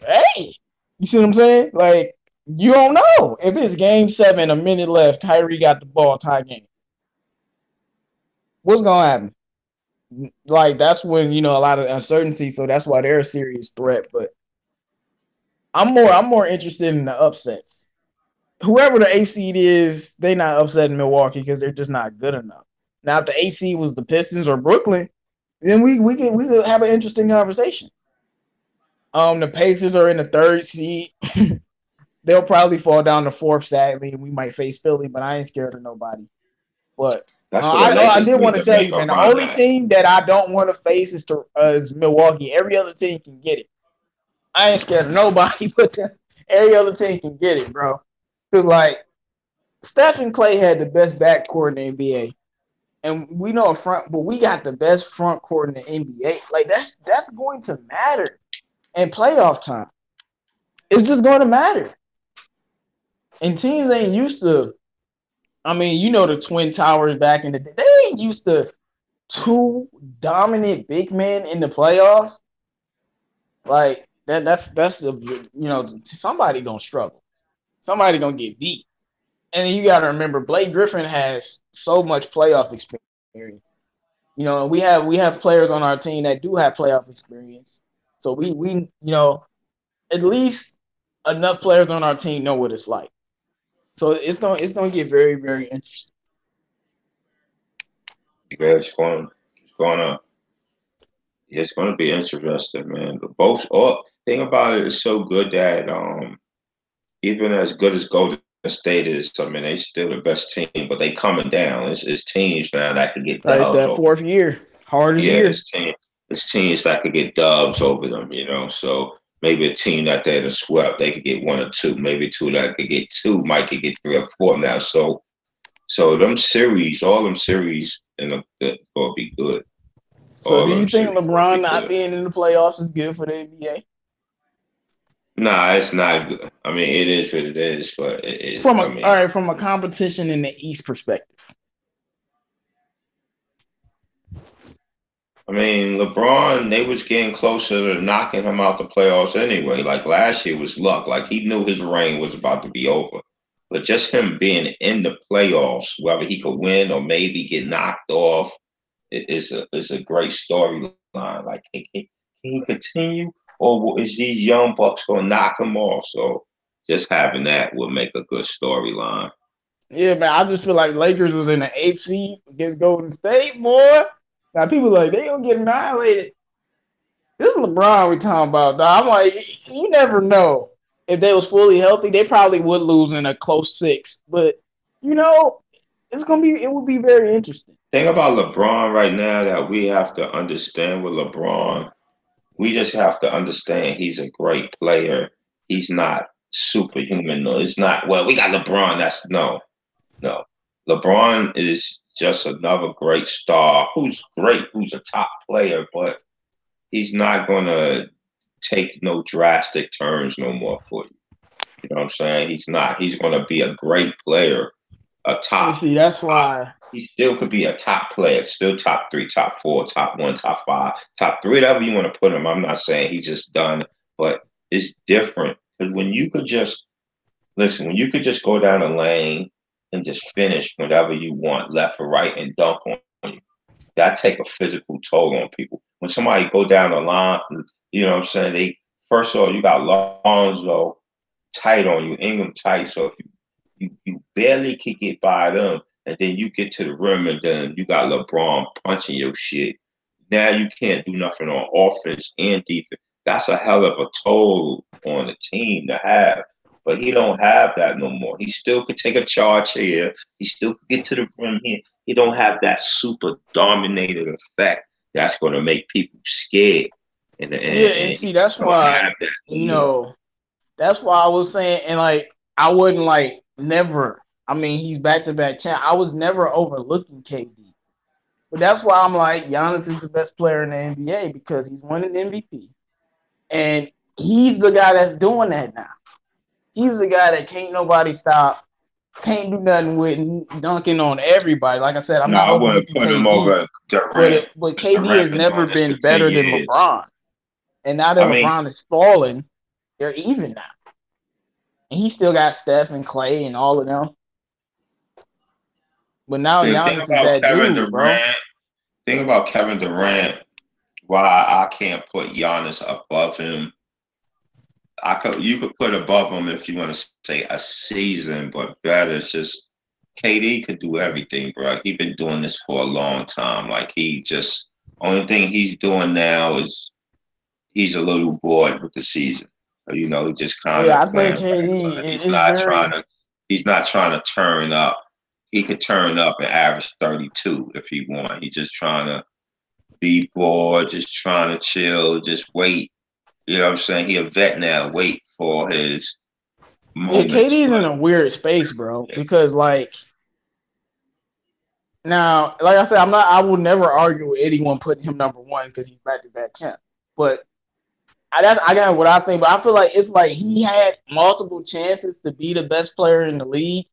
Hey, you see what I'm saying? Like, you don't know if it's Game 7, a minute left. Kyrie got the ball, tie game. What's gonna happen? Like, that's when a lot of uncertainty. So that's why they're a serious threat. But I'm more interested in the upsets. Whoever the eighth seed is, they not upsetting Milwaukee because they're just not good enough. Now, if the eighth seed was the Pistons or Brooklyn, then we could have an interesting conversation. The Pacers are in the third seed. They'll probably fall down to fourth, sadly, and we might face Philly, but I ain't scared of nobody. But that's what the I Lakers did need want to to tell make you, a man, the run only at. team that I don't want to face is Milwaukee. Every other team can get it. I ain't scared of nobody, but every other team can get it, bro. Because, like, Steph and Clay had the best backcourt in the NBA. And we know a front, but we got the best front court in the NBA. Like, that's going to matter in playoff time. It's just going to matter. And teams ain't used to. I mean, the Twin Towers back in the day. They ain't used to two dominant big men in the playoffs. Like that's somebody gonna struggle. Somebody gonna get beat. And you got to remember, Blake Griffin has so much playoff experience. We have players on our team that do have playoff experience. So we at least enough players on our team know what it's like. So it's gonna get very, very interesting. Yeah, it's going to yeah, it's going to be interesting, man. But both all thing about it is so good that even as good as Golden State is, I mean, they still the best team, but they coming down. It's teams now that could get Right, it's dubs that over. fourth year, hardest Yeah, year. it's teams that could get dubs over them. You know, so maybe a team that they'd have swept, they could get 1 or 2. Maybe two that could get 2, might could get 3 or 4 now. So all them series, and they're gonna be good. So, All do you them think series gonna LeBron be not good. being in the playoffs is good for the NBA? Nah, it's not good. I mean, it is what it is, but I All mean, right, from a competition in the East perspective. LeBron, they was getting closer to knocking him out the playoffs anyway. Like last year was luck. Like he knew his reign was about to be over. But just him being in the playoffs, whether he could win or maybe get knocked off, is a great storyline. Like, can he continue, or is these young bucks gonna knock him off? So just having that would make a good storyline. Yeah, man, I just feel like Lakers was in the eighth seed against Golden State, boy. Now people like they gonna get annihilated. This is LeBron we talking about, dog. I'm like, you never know. If they was fully healthy, they probably would lose in a close 6. But it would be very interesting. Thing about LeBron right now that we have to understand with LeBron, we just have to understand he's a great player. He's not superhuman. No, it's not. Well, we got LeBron. That's no. LeBron is just another great star who's great, who's a top player, but he's not going to take no drastic turns no more for you. You know what I'm saying? He's not. He's going to be a great player, a top. See, that's why he still could be a top player, still top 3, top 4, top 1, top 5, top 3, whatever you want to put him. I'm not saying he's just done, but it's different because when you could just listen, when you could just go down the lane and just finish whatever you want, left or right, and dunk on you, that take a physical toll on people. When somebody go down the line, you know what I'm saying? They first of all, you got Lonzo tight on you, Ingram tight. So if you barely could get by them, and then you get to the rim, and then you got LeBron punching your shit. Now you can't do nothing on offense and defense. That's a hell of a toll on the team to have. But he don't have that no more. He still could take a charge here. He still could get to the rim here. He don't have that super dominated effect that's going to make people scared. And see, that's why that's why I was saying, and like I wouldn't like never. I mean, he's back-to-back champ. I was never overlooking KD, but that's why I'm like Giannis is the best player in the NBA because he's winning MVP, and he's the guy that's doing that now. He's the guy that can't nobody stop, can't do nothing with dunking on everybody. Like I said, I'm not overlooking put KD, him over Durant, but KD has never been better than LeBron. And now that LeBron is falling, they're even now. And he still got Steph and Clay and all of them. But now Giannis is that dude, bro. Think about Kevin Durant, why I can't put Giannis above him. You could put above him if you want to say a season, but better. It's just KD could do everything, bro. He's been doing this for a long time. Like only thing he's doing now is he's a little bored with the season. You know, he just kind of playing. He's not trying to turn up. He could turn up and average 32 if he want. He's just trying to be bored, just trying to chill, just wait. You know what I'm saying? He a vet now. Wait for his moment. Yeah, KD's in a weird space, bro. Because like now, like I said, I will never argue with anyone putting him number one because he's back-to-back champ. But I got what I think, but I feel like it's like he had multiple chances to be the best player in the league,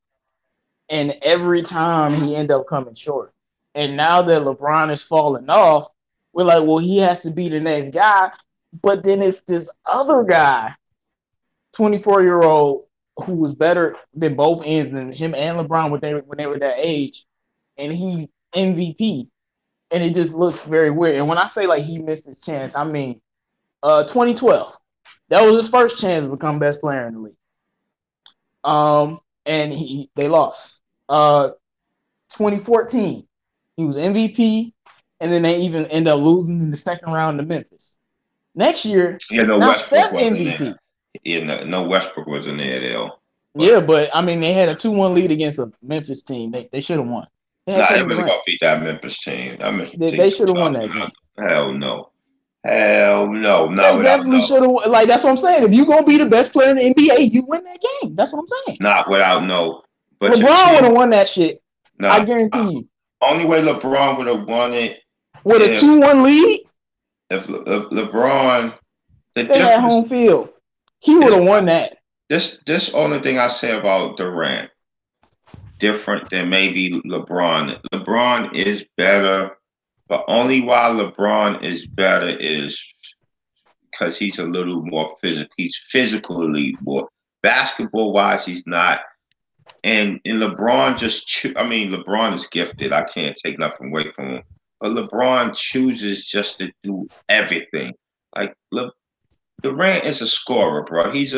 and every time he ended up coming short. And now that LeBron is falling off, we're like, well, he has to be the next guy. But then it's this other guy, 24-year-old, who was better than both ends than him and LeBron when they were that age, and he's MVP. And it just looks very weird. And when I say like he missed his chance, I mean 2012. That was his first chance to become best player in the league. And they lost. 2014, he was MVP, and then they even end up losing in the second round to Memphis. Next year, Westbrook wasn't MVP. Yeah, no Westbrook wasn't there though. Yeah, but I mean, they had a 2-1 lead against a Memphis team. They should have won. They really gonna beat that Memphis team. They should have won that game. Hell no. No. They definitely should have. Like that's what I'm saying. If you're gonna be the best player in the NBA, you win that game. That's what I'm saying. Not without no. But LeBron would have won that shit. I guarantee you. Only way LeBron would have won it with a 2-1 lead. If LeBron, they had home field, he would have won that. This only thing I say about Durant, different than maybe LeBron. LeBron is better, but only why LeBron is better is because he's a little more physical. He's physically more basketball-wise. He's not. And LeBron LeBron is gifted. I can't take nothing away from him. But LeBron chooses just to do everything. Like Durant is a scorer, bro. He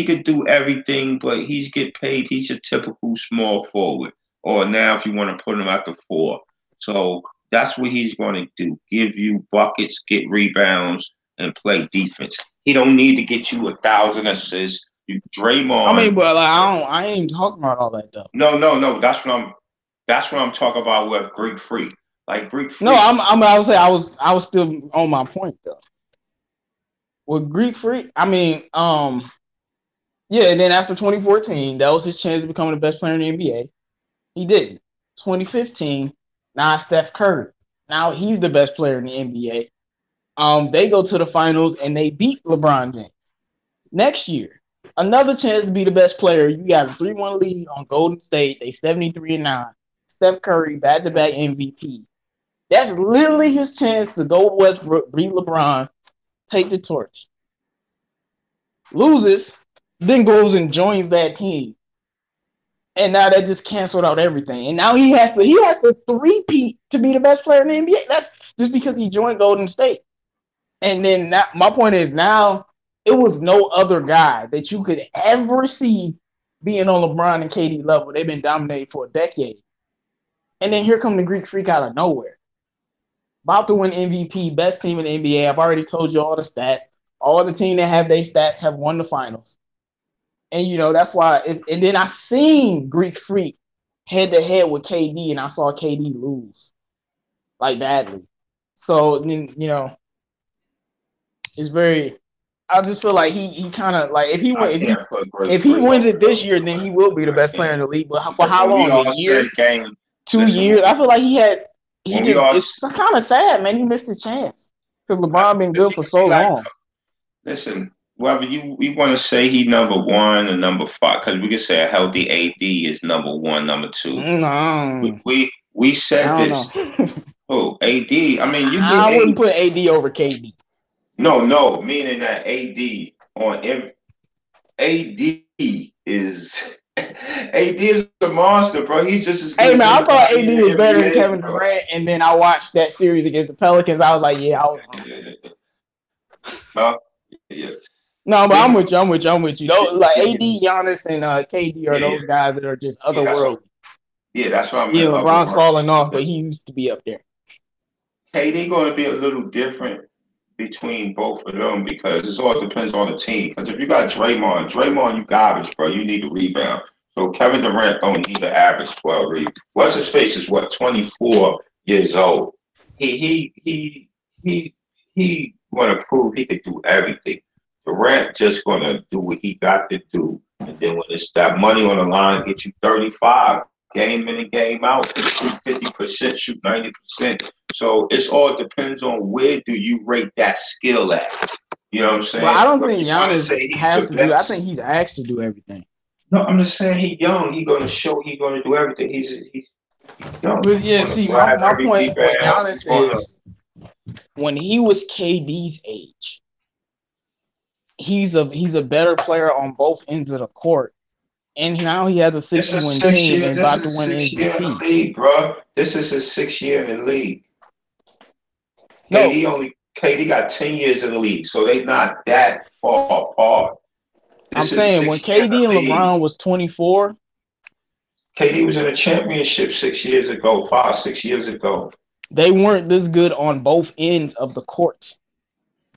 could do everything, but he's get paid. He's a typical small forward. Or now if you want to put him at the 4. So that's what he's going to do. Give you buckets, get rebounds, and play defense. He don't need to get you 1,000 assists. You Draymond. I mean, but I ain't talking about all that though. No. That's what I'm talking about with Greek Freak. Like Greek Freak. No, I would say I was still on my point though. with Greek Freak, I mean, yeah, and then after 2014, that was his chance to become the best player in the NBA. He didn't. 2015, now Steph Curry. Now he's the best player in the NBA. They go to the finals and they beat LeBron James. Next year, another chance to be the best player. You got a 3-1 lead on Golden State. They 73-9. Steph Curry, back-to-back MVP. That's literally his chance to go Westbrook, beat LeBron, take the torch. Loses, then goes and joins that team. And now that just canceled out everything. And now he has to three-peat to be the best player in the NBA. That's just because he joined Golden State. And then now, my point is now it was no other guy that you could ever see being on LeBron and KD level. They've been dominating for a decade. And then here come the Greek Freak out of nowhere. About to win MVP, best team in the NBA. I've already told you all the stats. All the team that have their stats have won the finals. And, you know, that's why and then I seen Greek Freak head-to-head with KD, and I saw KD lose, like, badly. So, then, you know, it's very – I just feel like he kind of – like, if he wins it this year, then he will be the best player in the league. But for how long? A year? 2 years? I feel like it's kind of sad, man. He missed a chance because LeBron been good for so long. Listen, whether you want to say he number 1 or number 5, because we can say a healthy AD is number 1, number 2. No. We said this. Oh, AD. I mean, I wouldn't put AD over KD. No, meaning that AD is a monster, bro. He's just as good. Hey, man, I thought AD was better than Kevin Durant, and then I watched that series against the Pelicans. I was like, yeah, I was wrong. Yeah. No, but I'm with you. Those, like AD, Giannis, and KD are those guys that are just otherworldly. That's what I meant. Yeah, LeBron's falling off, but he used to be up there. KD going to be a little different between both of them because it all depends on the team. Because if you got Draymond, you garbage, bro. You need a rebound. So Kevin Durant don't need to average 12 rebounds. What's his face is 24 years old. He want to prove he could do everything. Durant just going to do what he got to do. And then when it's that money on the line, get you 35, game in and game out, shoot 50%, shoot 90%. So it's all depends on where do you rate that skill at. You know what I'm saying? Well, I don't think Giannis has to do. I think he's asked to do everything. No, I'm just saying he's young. He's going to show he's going to do everything. He's young. But yeah, see, my point with Giannis is when he was KD's age, he's a better player on both ends of the court. And now he has a 6-win team and about to win MVP. League, bro. This is his 6th year in the league. KD got 10 years in the league, so they not that far apart. I'm saying when KD and LeBron was 24, KD was in a championship 6 years ago, 5-6 years ago. They weren't this good on both ends of the court.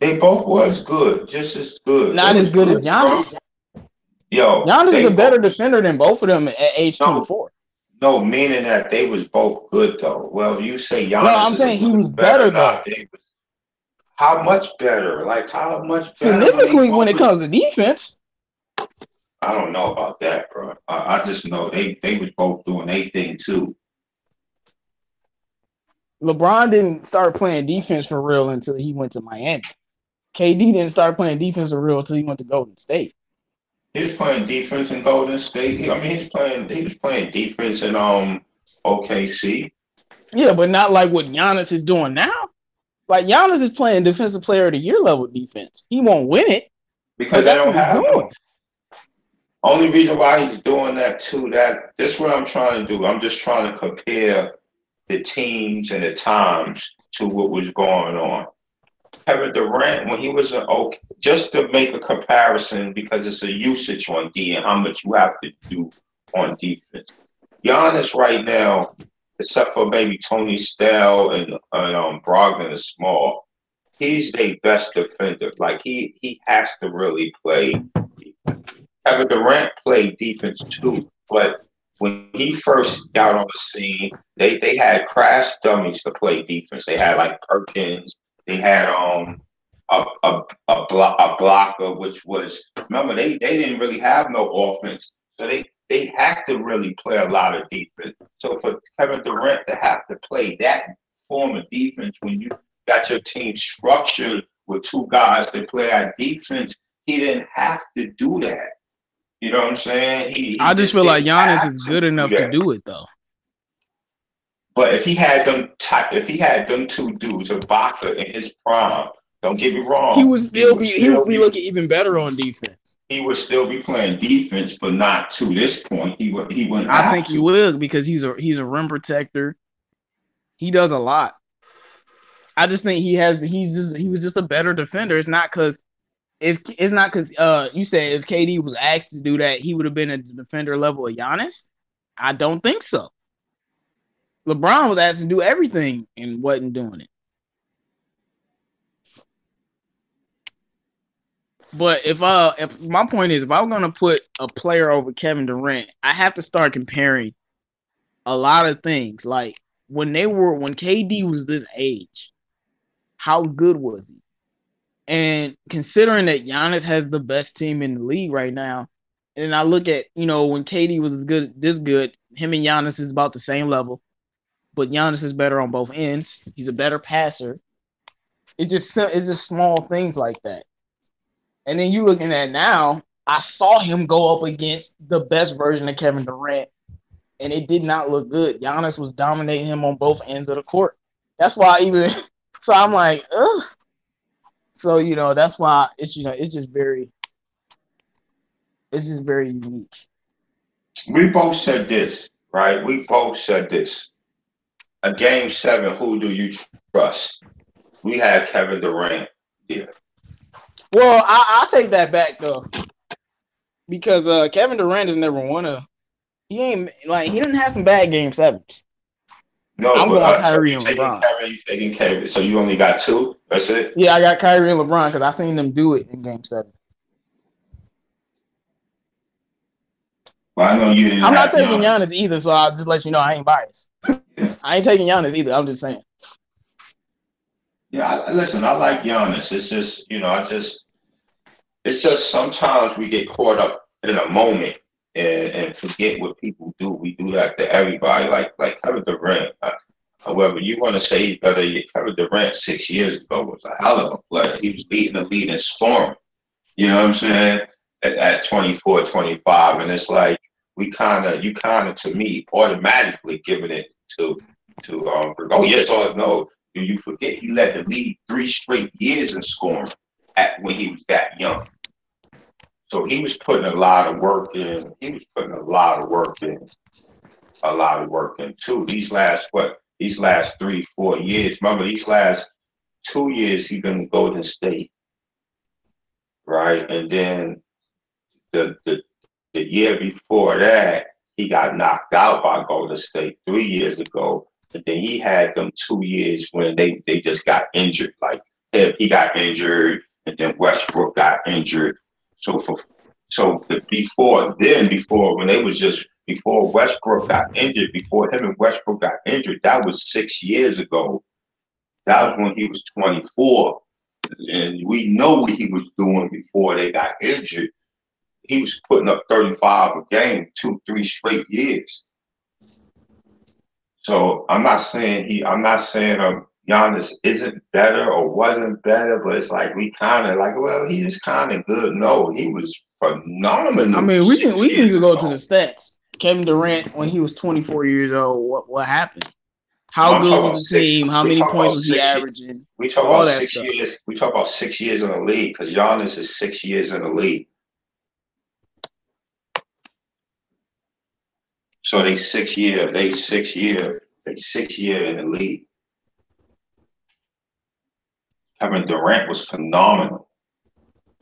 They both was good, just as good. Not as good as Giannis. Yo, Giannis is a better defender than both of them at age 24. No, meaning that they was both good though. Well, you say Giannis. No, I'm saying he was better though. How much better? Like how much better? Significantly when it comes to defense. I don't know about that, bro. I just know they was both doing their thing too. LeBron didn't start playing defense for real until he went to Miami. KD didn't start playing defense for real until he went to Golden State. He was playing defense in Golden State. I mean, he was playing defense in OKC. Yeah, but not like what Giannis is doing now. Like Giannis is playing defensive player of the year level defense. He won't win it because they don't have him. Only reason why he's doing that too. That's what I'm trying to do. I'm just trying to compare the teams and the times to what was going on. Kevin Durant, when he was just to make a comparison because it's a usage on D and how much you have to do on defense. Giannis right now, except for maybe Tony Snell and Brogdon is small, he's their best defender. Like he has to really play defense. Kevin Durant played defense too, but when he first got on the scene, they had crash dummies to play defense. They had like Perkins. They had a blocker, which was, remember, they didn't really have no offense. So they had to really play a lot of defense. So for Kevin Durant to have to play that form of defense when you got your team structured with two guys that play that defense, he didn't have to do that. You know what I'm saying? I just feel like Giannis is good enough to do it though. But if he had them two dudes, Ibaka in his prime, don't get me wrong, he would be looking even better on defense. He would still be playing defense, but not to this point. He wouldn't. I think he will because he's a rim protector. He does a lot. I just think he was just a better defender. It's not because you said if KD was asked to do that, he would have been a defender level of Giannis. I don't think so. LeBron was asked to do everything and wasn't doing it. But if my point is, if I'm gonna put a player over Kevin Durant, I have to start comparing a lot of things. Like when KD was this age, how good was he? And considering that Giannis has the best team in the league right now, and I look at, when KD was this good, him and Giannis is about the same level, but Giannis is better on both ends. He's a better passer. It's just small things like that. And then you looking at now, I saw him go up against the best version of Kevin Durant, and it did not look good. Giannis was dominating him on both ends of the court. That's why so I'm like, ugh. So, that's why it's just very unique. We both said this, right? We both said this. A game 7, who do you trust? We had Kevin Durant here. Well, I'll take that back though, because Kevin Durant has never won he didn't have some bad game 7s. No, I'm going Kyrie and LeBron. You taking Kyrie, so you only got 2? That's it? Yeah, I got Kyrie and LeBron because I seen them do it in game 7. Well, I know you didn't. I'm not taking Giannis either, so I'll just let you know I ain't biased. I ain't taking Giannis either. I'm just saying. Yeah, listen, I like Giannis. It's just, it's just sometimes we get caught up in a moment and forget what people do. We do that to everybody, like Kevin Durant. However, you want to say better, Kevin Durant 6 years ago was a hell of a player. He was leading the league in scoring. You know what I'm saying? At 24, 25. And it's like you kind of, to me, automatically giving it to oh, yes, or no. Do you forget he led the league 3 straight years in scoring when he was that young? So he was putting a lot of work in. He was putting a lot of work in. A lot of work in too. These last 3-4 years. Remember, these last 2 years he been in Golden State, right? And then the year before that he got knocked out by Golden State 3 years ago. And then he had them 2 years when they just got injured. Like he got injured, and then Westbrook got injured. Before Westbrook got injured, before him and Westbrook got injured, that was 6 years ago. That was when he was 24, and we know what he was doing before they got injured. He was putting up 35 a game, 2-3 straight years. So I'm not saying Giannis isn't better or wasn't better, but it's like we kind of like, well, he was kind of good. No, he was phenomenal. I mean, we can go to the stats. Kevin Durant, when he was 24 years old, what happened? How good was the team? How many points was he averaging? We talk about 6 years. We talk about 6 years in the league because Giannis is 6 years in the league. So they 6 year in the league. Kevin Durant was phenomenal.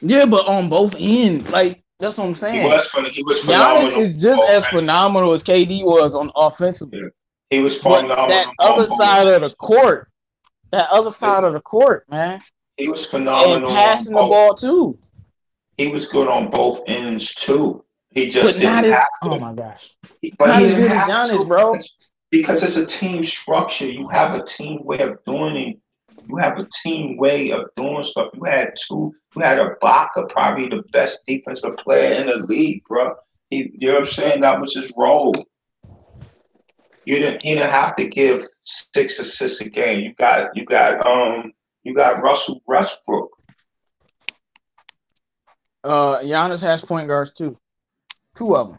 Yeah, but on both ends, like that's what I'm saying. He was phenomenal. Giannis is just as phenomenal as KD was on offensively. Yeah. He was phenomenal. But that other side of the court, man. He was phenomenal. And passing the ball too. He was good on both ends too. He just didn't have to. Oh my gosh! But he didn't have to, bro. Because it's a team structure. You have a team way of doing You have a team way of doing stuff. You had Ibaka, probably the best defensive player in the league, bro. You know what I'm saying? That was his role. He didn't have to give 6 assists a game. You got Russell Westbrook. Giannis has point guards too. 2 of them.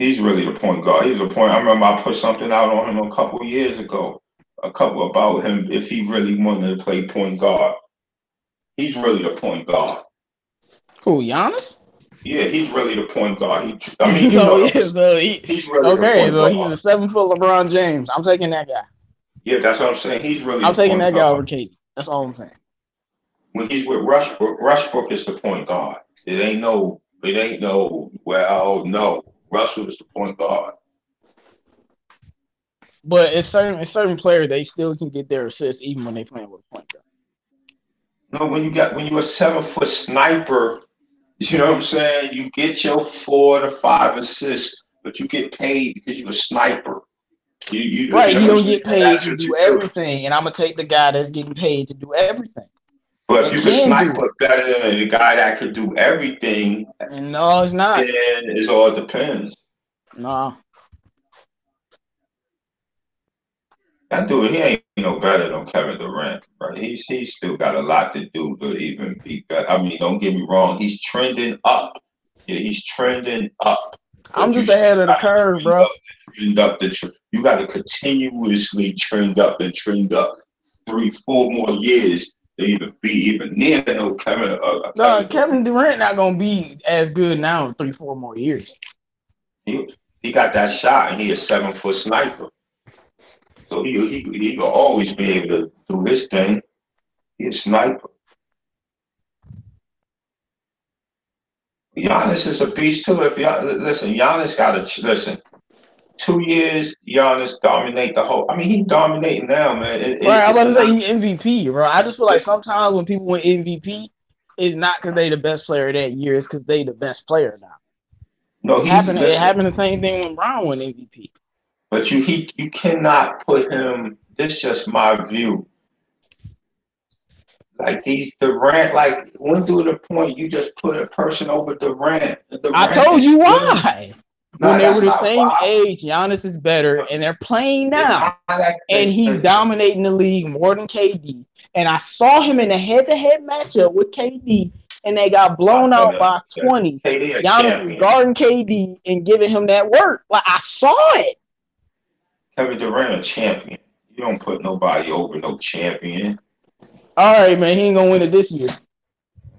He's really the point guard. He's a point. I remember I put something out on him a couple of years ago. About him if he really wanted to play point guard. He's really the point guard. Who, Giannis? Yeah, he's really the point guard. He's really okay, the point guard. He's a 7-foot LeBron James. I'm taking that guy. Yeah, that's what I'm saying. He's really. I'm taking that guy over KD. That's all I'm saying. When he's with Rushbrook is the point guard. It ain't no. Well, no. Russell is the point guard. But it's certain players, they still can get their assists even when they playing with a point guard. No, when you're a 7-foot sniper, you know what I'm saying? You get your 4 to 5 assists, but you get paid because you're a sniper. You don't get paid to do everything, and I'm gonna take the guy that's getting paid to do everything. But if you can snipe better than the guy that could do everything, no, it's not. Then it all depends. No. That dude, he ain't no better than Kevin Durant, right? He's still got a lot to do to even be better. I mean, don't get me wrong, he's trending up. Yeah, he's trending up. I'm just ahead of the curve, bro. You got to continuously trend up and trend up 3-4 more years to even be even near no Kevin. Kevin Durant not gonna be as good now in 3-4 more years. He got that shot, and he a 7-foot sniper. So he will always be able to do his thing. He's a sniper. Giannis is a beast too. If Giannis got to listen. 2 years, Giannis dominate the whole. I mean, he's dominating now, man. I'm about to say he MVP, bro. I just feel like sometimes when people win MVP, it's not because they the best player that year. It's because they the best player now. No, it happened the same thing when Brown won MVP. But you cannot put him. This is just my view. Like these Durant, like when to the point you just put a person over Durant. I told you why. When they were the same age, Giannis is better, and they're playing now. And he's dominating the league more than KD. And I saw him in a head-to-head matchup with KD, and they got blown out by 20. Giannis was guarding KD and giving him that work. Like, I saw it. Kevin Durant a champion. You don't put nobody over no champion. All right, man. He ain't going to win it this year.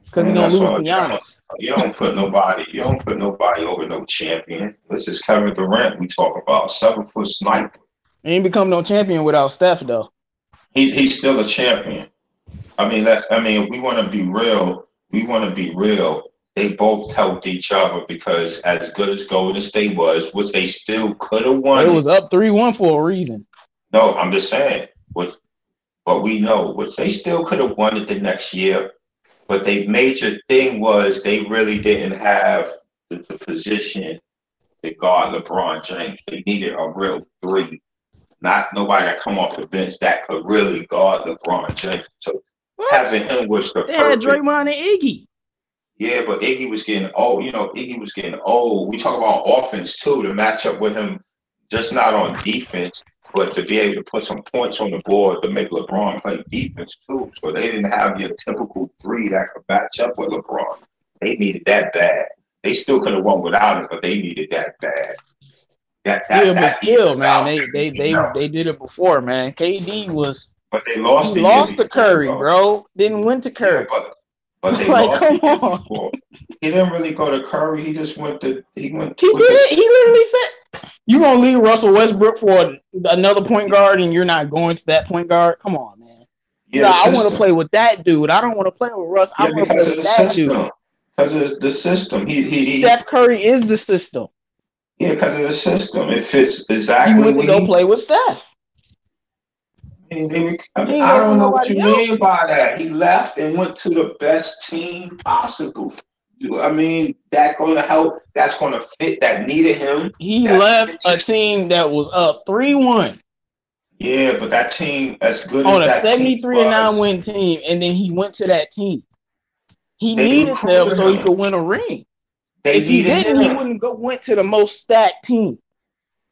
Because he's going to lose to Giannis. You don't put nobody over no champion. This is Kevin Durant we talk about. 7-foot sniper. He ain't become no champion without Steph, though. He's still a champion. I mean, if we want to be real, they both helped each other because as good as Golden State was, which they still could have won. It was up 3-1 for a reason. No, I'm just saying. But we know, which they still could have won it the next year. But the major thing was they really didn't have the position to guard LeBron James. They needed a real 3. Not nobody that come off the bench that could really guard LeBron James. So having him was the perfect. They had Draymond and Iggy. Yeah, but Iggy was getting old. Iggy was getting old. We talk about offense too, to match up with him, just not on defense, but to be able to put some points on the board to make LeBron play defense too. So they didn't have your typical 3 that could match up with LeBron. They needed that bad. They still could have won without it, but they needed that bad. But still, man, they did it before, man. KD was, but they lost. He lost to Curry, bro. Didn't win to Curry. Yeah, but they lost the year before. He didn't really go to Curry. He just went. He did. He literally said, "You gonna leave Russell Westbrook for another point guard, and you're not going to that point guard? Come on, man. Yeah, I want to play with that dude. I don't want to play with Russ. I want to play with that dude. Because of the system. Steph Curry is the system. Yeah, because of the system. It fits exactly. You went to go play with Steph. I don't know what you mean by that. He left and went to the best team possible. I mean, that's going to help. That's going to fit. That needed him. He left a team that was up 3-1. Yeah, but that team, as good on as a that team 73-9 was, win team, and then he went to that team. He they needed them recruited so he him. could win a ring. They If he needed didn't, he him. wouldn't went to the most stacked team.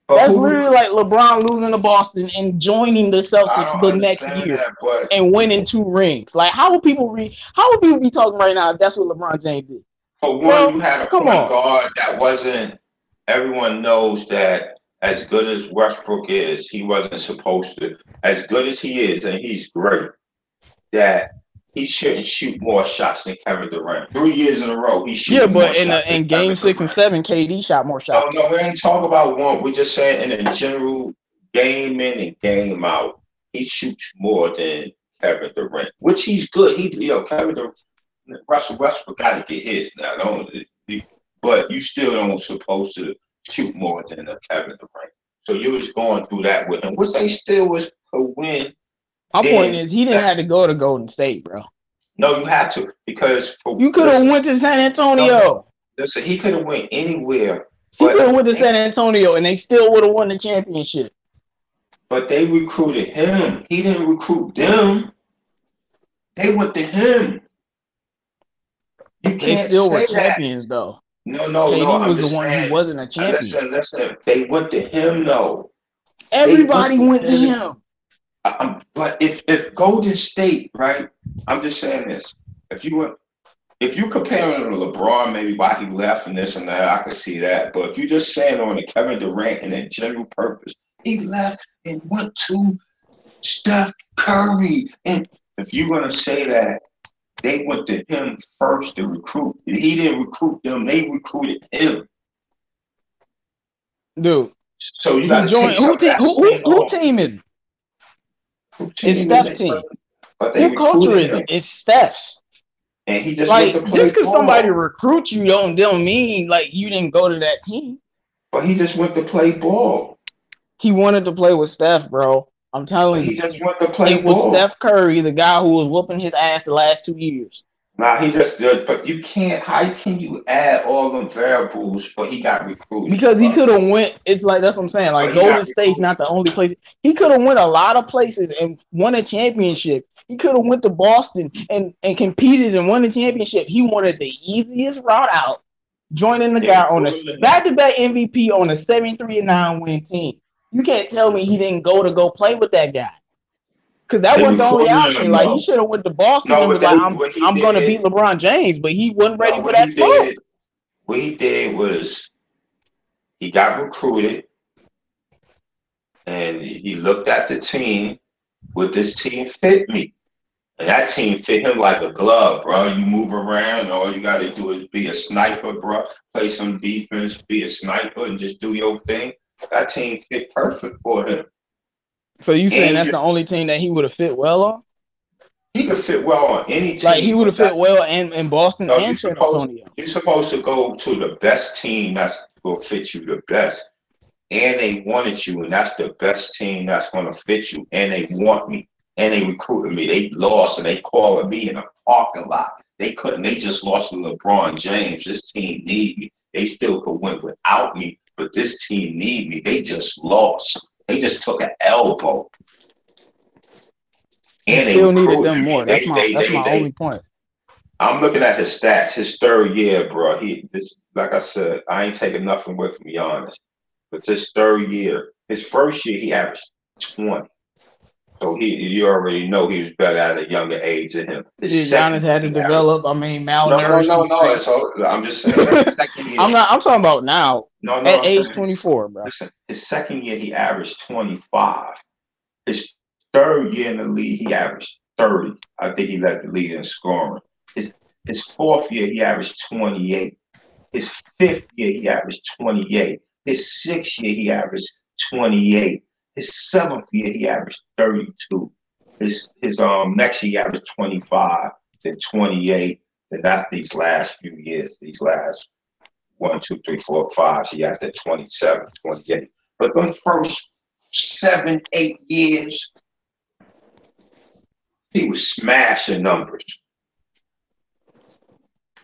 But That's who? literally like LeBron losing to Boston and joining the I Celtics don't the next understand year that, but and winning 2 rings. Like, how would people be talking right now if that's what LeBron James did? for one, Bro, you had a come point on. guard that wasn't. Everyone knows that as good as Westbrook is, he wasn't supposed to. As good as he is, and he's great, that he shouldn't shoot more shots than Kevin Durant. 3 years in a row, he's Yeah, shooting more but in shots than in Kevin game 6 and Durant. 7, KD shot more No, shots. no, we ain't talking about one. We're just saying in a general game in and game out, he shoots more than Kevin Durant, which he's good. Kevin Durant, Russell Westbrook got to get his now, don't he? But you still don't supposed to shoot more than a Kevin Durant. So you was going through that with him, which they still was a win. My point Then is he didn't have to go to Golden State, bro. no, you had to because You could have went to San Antonio. Listen, he could have went anywhere. He could have went to San Antonio and they still would have won the championship. But they recruited him. He didn't recruit them. They went to him. You They can't still were say that. champions, though. No. KD I'm was the just one who saying. wasn't a champion. Listen. They went to him, though. Everybody went to him. But if Golden State, right? I'm just saying this. If you compare him to LeBron, maybe why he left and this and that, I could see that. But if you just saying on the Kevin Durant and that general purpose, he left and went to Steph Curry. And if you're gonna say that they went to him first to recruit, he didn't recruit them; they recruited him. Dude, So you got to take some of that sting who off. team is it? It's Steph's team. But they Who culture recruited is him, it? It's Steph's. and he just like went to play just because somebody ball. recruits you don't mean like you didn't go to that team. But he just went to play ball. He wanted to play with Steph, bro. I'm telling you. He just went to play ball. With Steph Curry, the guy who was whooping his ass the last 2 years. Nah, he just did, but you can't. How can you add all them variables? But he got recruited because he could have went. It's like that's what I'm saying. Like Golden State's not the only place. He could have went a lot of places and won a championship. He could have went to Boston and competed and won a championship. He wanted the easiest route out, joining the guy on a back-to-back MVP on a 73-9 win team. You can't tell me he didn't go play with that guy. Because that wasn't the only option. Like, he should have went to Boston and was like, I'm going to beat LeBron James, but he wasn't ready for that smoke. What he did was he got recruited and he looked at the team. Would this team fit me? And that team fit him like a glove, bro. You move around, all you got to do is be a sniper, bro. Play some defense, be a sniper, and just do your thing. That team fit perfect for him. So you saying that's the only team that he would have fit well on? He could fit well on any team. Like he would have fit well in Boston and San Antonio. You're supposed to go to the best team that's going to fit you the best. And they wanted you, and that's the best team that's going to fit you. And they want me. And they recruited me. They lost, and they called me in a parking lot. They couldn't. They just lost to LeBron James. This team need me. They still could win without me, but this team need me. They just lost. They just took an elbow. And they still needed them more. That's my only point. I'm looking at his stats. His third year, bro. Like I said, I ain't taking nothing away from Giannis. But this third year, his first year, he averaged 20. So you already know he was better at a younger age than him. Giannis had to develop. Malnourished. No. I'm just saying. His second year, I'm talking about now. No. At age 24, bro. Listen, his second year he averaged 25. His third year in the league he averaged 30. I think he led the league in scoring. His fourth year he averaged 28. His fifth year he averaged 28. His sixth year he averaged 28. His seventh year he averaged 32. His next year he averaged 25, then 28. Then that's these last few years, these last 1, 2, 3, 4, 5. He got that 27, 28. But the first 7, 8 years, he was smashing numbers.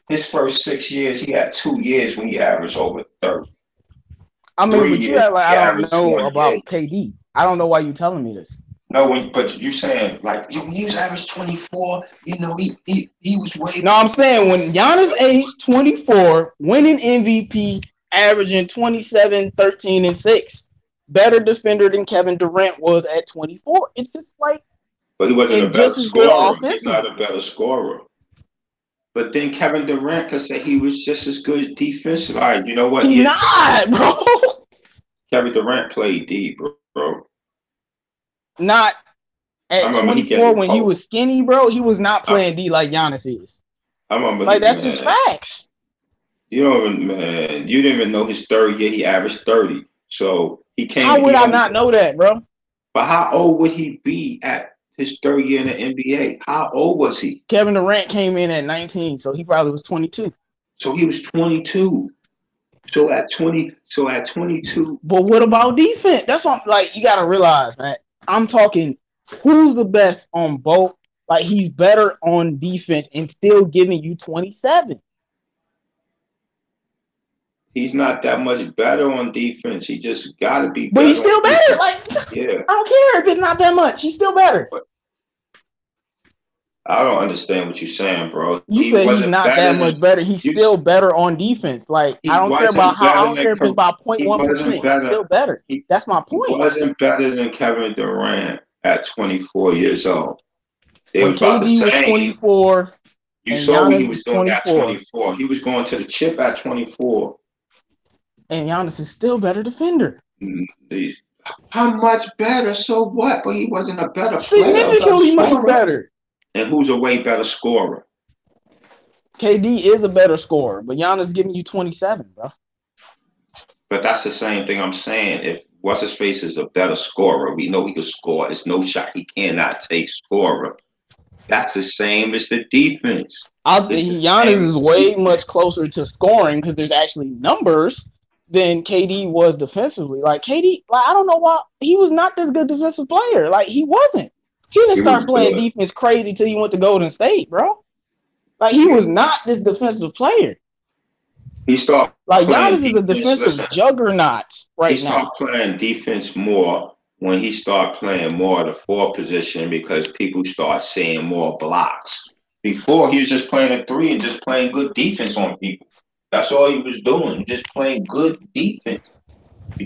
His first 6 years, he had 2 years when he averaged over 30. I mean, but you act like I don't know about KD. I don't know why you telling me this. No, but you saying like he was average 24. You know, he was way. No, I'm saying when Giannis aged 24, winning MVP, averaging 27, 13, and 6, better defender than Kevin Durant was at 24. It's just like, but he wasn't a better scorer. He's offensively. not a better scorer. But then Kevin Durant could say he was just as good defensive. All right, you know what? He's not, bro. Kevin Durant played D, bro. Not at 24 when he was skinny, bro. He was not playing D like Giannis is. I remember, like that's just facts. You didn't even know his third year he averaged 30. So he came. How would I not know that, bro? But how old would he be at his third year in the NBA? How old was he? Kevin Durant came in at 19, so he probably was 22. So he was 22. So at 22. But what about defense? That's what you gotta realize, man. I'm talking who's the best on both. Like he's better on defense and still giving you 27. He's not that much better on defense. He just got to be better. But he's still better. Yeah. I don't care if it's not that much. He's still better. But I don't understand what you're saying, bro. You say he's not that much better. He's still better on defense. I don't care about how. I don't care if it's about 0.1%. He's still better. That's my point. He wasn't better than Kevin Durant at 24 years old. They were about the same. 24. You saw what he was doing at 24. He was going to the chip at 24. And Giannis is still better defender. How much better? So what? But he wasn't a better player. Significantly much better. And who's a way better scorer? KD is a better scorer, but Giannis is giving you 27, bro. But that's the same thing I'm saying. If what's-his-face is a better scorer, we know he can score. There's no shot he cannot take scorer. That's the same as the defense. I think Giannis is way much closer to scoring because there's actually numbers than KD was defensively. KD, I don't know why he was not this good defensive player. He wasn't. He didn't start playing defense crazy till he went to Golden State, bro. He was not this defensive player. He started Giannis is a defensive juggernaut right now. He started playing defense more when he started playing more of the 4 position because people start seeing more blocks. Before, he was just playing a 3 and just playing good defense on people. That's all he was doing, just playing good defense.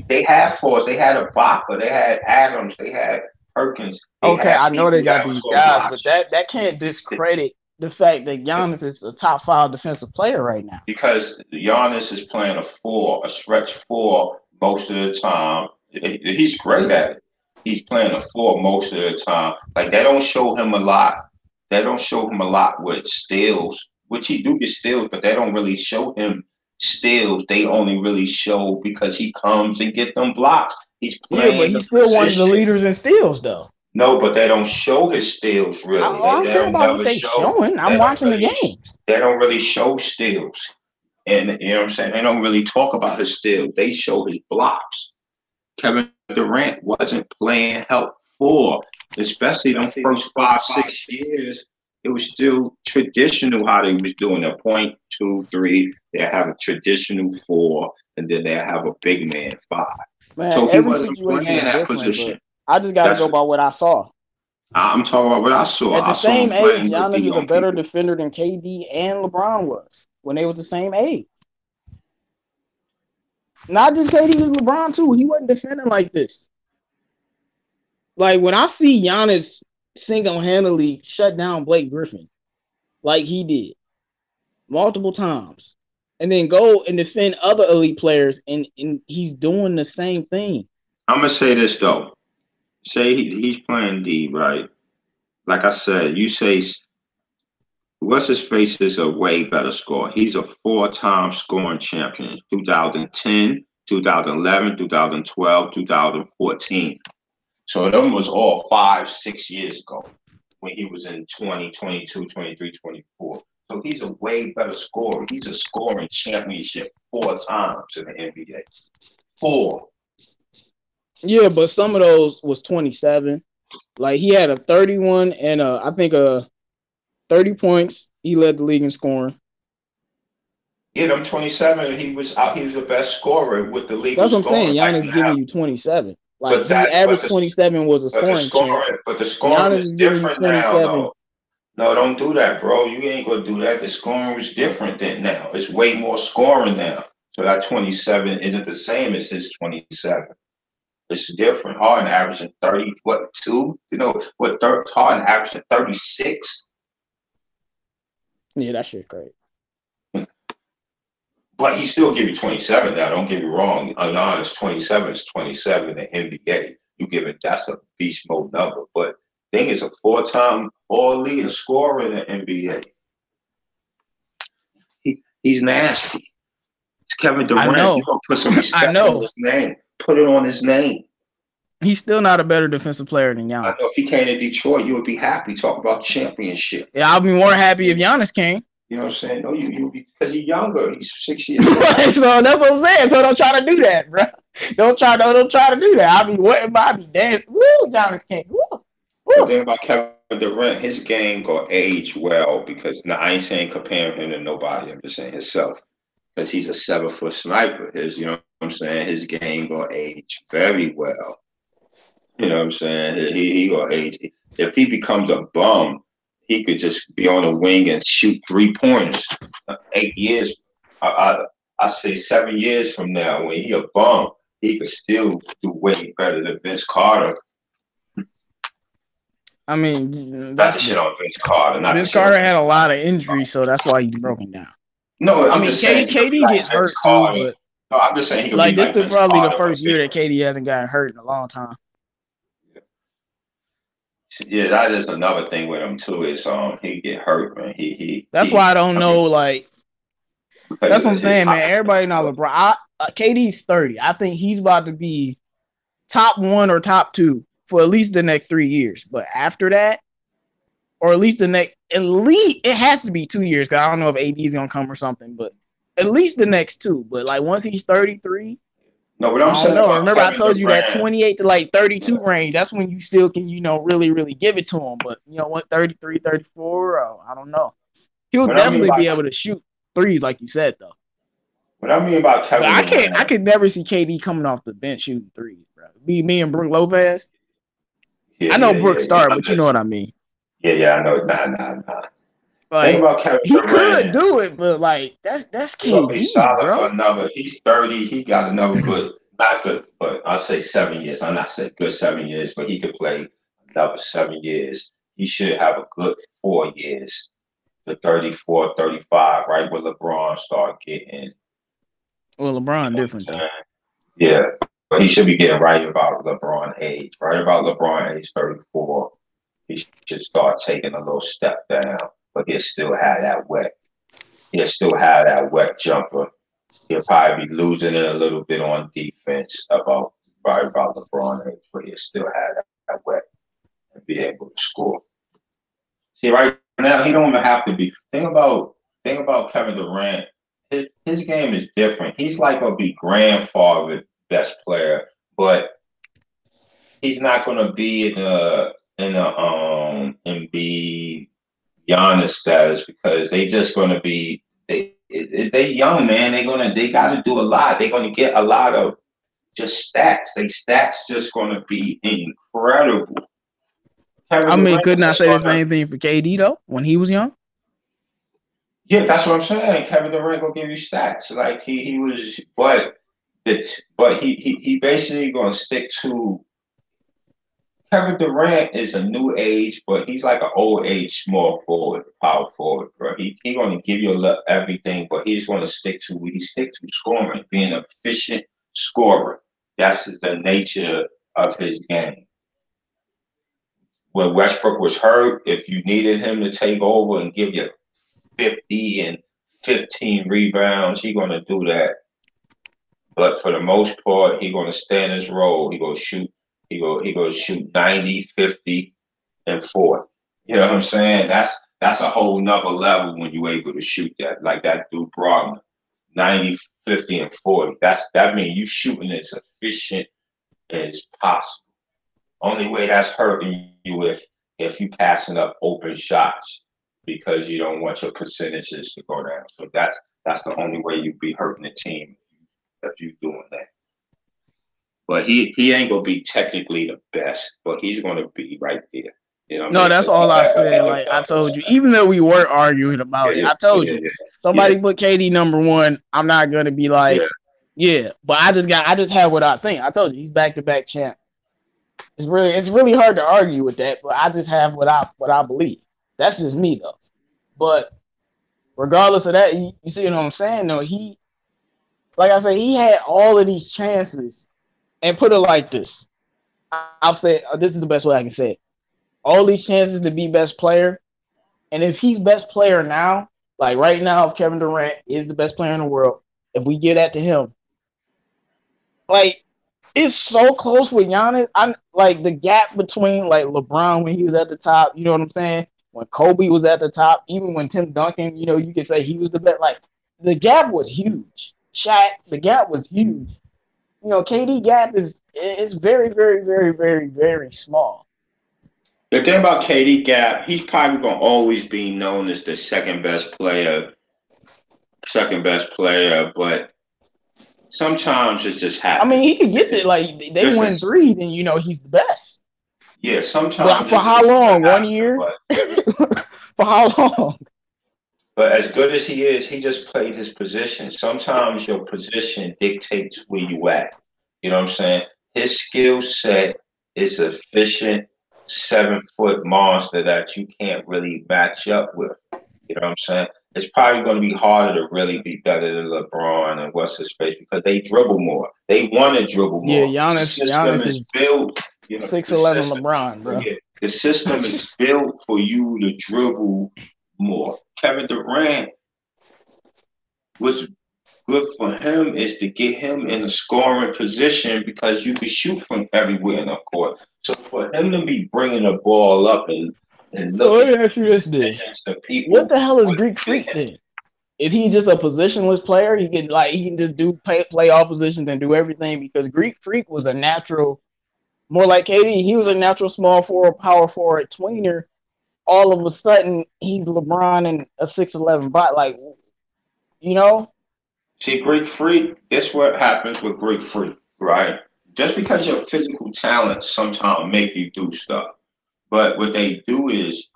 They had 4s. They had Ibaka. They had Adams. They had Perkins. I know they got these guys, but that can't discredit the fact that Giannis is a top 5 defensive player right now. Because Giannis is playing a 4, a stretch 4 most of the time. He's great at it. He's playing a 4 most of the time. They don't show him a lot. They don't show him a lot with steals, which he do get steals, but they don't really show him steals. They only really show because he comes and get them blocks. He's playing. Yeah, but he's still one of the leaders in steals, though. No, but they don't show his steals really. They don't never show. I'm watching the game. They don't really show steals, and you know what I'm saying. They don't really talk about his steals. They show his blocks. Kevin Durant wasn't playing help 4, especially them first 5-6 years. It was still traditional how they was doing a 0.23. They have a traditional 4, and then they have a big man 5. Man, so he wasn't playing that position. I just got to go by what I saw. I'm talking about what I saw. At the same age, Giannis is a better defender than KD and LeBron was when they were the same age. Not just KD, was LeBron too. He wasn't defending like this. When I see Giannis single-handedly shut down Blake Griffin, like he did multiple times, and then go and defend other elite players, and he's doing the same thing. I'm gonna say this though. Say he's playing D, right? Like I said, you say what's-his-face is a way better scorer. He's a 4-time scoring champion. 2010, 2011, 2012, 2014. So them was all 5-6 years ago when he was in 20, 22, 23, 24. So he's a way better scorer. He's a scoring championship 4 times in the NBA. 4. Yeah, but some of those was 27. He had a 31 and I think 30 points. He led the league in scoring. Yeah, them 27. He was the best scorer with the league. That's what I'm saying. Giannis giving you 27. Like he averaged 27 was a scoring champ. But the scoring Giannis is is giving you different now, 27. though. No, don't do that, bro. You ain't gonna do that. The scoring was different than now. It's way more scoring now. So that 27 isn't the same as his 27. It's different. Harden averaging 30, what, 2? You know, Harden averaging 36. Yeah, that shit great. But he still give you 27 now. Don't get me wrong. Giannis 27 is 27 in NBA. You give it, that's a beast mode number. But thing is, a 4-time all-leader scorer in the NBA. He's nasty. It's Kevin Durant. You gonna put some respect on his name. Put it on his name. He's still not a better defensive player than Giannis. I know if he came to Detroit, you would be happy. Talk about championship. Yeah, I'll be more happy if Giannis came. You know what I'm saying? No, you be, because he's younger. He's 6 years old. So that's what I'm saying. So don't try to do that, bro. Don't try to do that. I be dancing. Woo, Giannis came. Woo. The thing about Kevin Durant, his game gonna age well because now I ain't saying comparing him to nobody. I'm just saying himself because he's a 7-foot sniper. You know what I'm saying? His game gonna age very well. You know what I'm saying? He gonna age. If he becomes a bum, he could just be on the wing and shoot 3-pointers. 8 years, I say 7 years from now, when he a bum, he could still do way better than Vince Carter. I mean, that's the shit on Vince Carter. Vince Carter had a lot of injuries, so that's why he's broken down. No, I'm just saying KD gets hurt too, but no, I'm just saying he like this is probably the first year that KD hasn't gotten hurt in a long time. Yeah, that is another thing with him too. Is he get hurt, man. That's why I don't know. Like that's what I'm saying, man. Everybody know LeBron. KD's 30. I think he's about to be top 1 or top 2 for at least the next 3 years. But after that, or at least it has to be 2 years because I don't know if AD is gonna come or something. But at least the next 2. But like once he's 33. No, but I'm saying. Remember, I told you that 28 to like 32 range. That's when you still can, really, really give it to him. But what 33, 34, I don't know. He'll definitely be able to shoot threes, like you said, though. What I mean about Kevin Durant, I could never see KD coming off the bench shooting threes, bro. Me and Brook Lopez. Yeah, I know Brook started, but you know what I mean. Yeah, I know. Nah. Like, think about Kevin Durant. He could do it, but like that's KD, he's solid bro. for another. He's 30. He got another not good, but I'll say 7 years. I'm not saying good 7 years, but he could play another 7 years. He should have a good 4 years to 34, 35, right when LeBron start getting. Well, LeBron different though. Yeah, but he should be getting right about LeBron age. Right about LeBron age 34, he should start taking a little step down. But he'll still have that wet. He'll still have that wet jumper. He'll probably be losing it a little bit on defense about LeBron age, but he'll still have that wet and be able to score. See, right now he don't even have to be. Think about Kevin Durant. His game is different. He's like gonna be grandfather best player, but he's not gonna be in a Embiid Giannis status because they just gonna be they young, man. They gotta do a lot. They're gonna get a lot of just stats. They stats just gonna be incredible. Couldn't I say the same thing for KD though when he was young? Yeah, that's what I'm saying. Kevin Durant gonna give you stats like he was, but he basically gonna stick to. Kevin Durant is a new age, but he's like an old age small forward, power forward, bro. He gonna give you everything, but he's gonna stick to scoring, being an efficient scorer. That's the nature of his game. When Westbrook was hurt, if you needed him to take over and give you 50 and 15 rebounds, he's gonna do that. But for the most part, he's gonna stay in his role. He gonna shoot. He go shoot 90, 50, and 40. You know what I'm saying? That's a whole nother level when you're able to shoot that. Like that dude Brogdon, 90, 50, and 40. That means you shooting as efficient as possible. Only way that's hurting you if you passing up open shots because you don't want your percentages to go down. So that's the only way you be hurting the team if you doing that. But he ain't gonna be technically the best, but he's gonna be right there. You know what I No, mean? that's all I said. Like I told you, even though we were arguing about it, I told you somebody put KD number one. I'm not gonna be like, yeah, but I just have what I think. I told you he's back-to-back champ. It's really hard to argue with that, but I just have what I believe. That's just me though. But regardless of that, you see what I'm saying? No, like I said, he had all of these chances, and put it like this. I'll say this is the best way I can say it. All these chances to be best player, and if he's best player now, like right now, if Kevin Durant is the best player in the world, if we give that to him, like it's so close with Giannis. I'm like the gap between like LeBron when he was at the top, you know what I'm saying? When Kobe was at the top, even when Tim Duncan, you know, you could say he was the best. Like the gap was huge. Shaq, the gap was huge. You know, KD gap is very, very, very, very, very small. The thing about KD gap, he's probably gonna always be known as the second best player, but sometimes it just happens. I mean, he could get it. Like they win 3, then you know he's the best. Yeah, sometimes. But for how long? 1 year? For how long? But as good as he is, he just played his position. Sometimes your position dictates where you at. You know what I'm saying? His skill set is efficient 7-foot monster that you can't really match up with. You know what I'm saying? It's probably going to be harder to really be better than LeBron and what's his face because they dribble more. They want to dribble more. Yeah, the system is built. 6'11" LeBron, bro. Yeah, the system is built for you to dribble more. Kevin Durant, what's good for him is to get him in a scoring position because you can shoot from everywhere in the court. So for him to be bringing the ball up and let me ask you this then. What the hell is Greek Freak then? Is he just a positionless player? He can just do play all positions and do everything because Greek Freak was a natural, more like KD. He was a natural small forward, power forward, tweener. All of a sudden, he's LeBron and a 6'11" bot. Like, you know? See, Greek Freak, that's what happens with Greek Freak, right? Just because your physical talents sometimes make you do stuff. But what they do is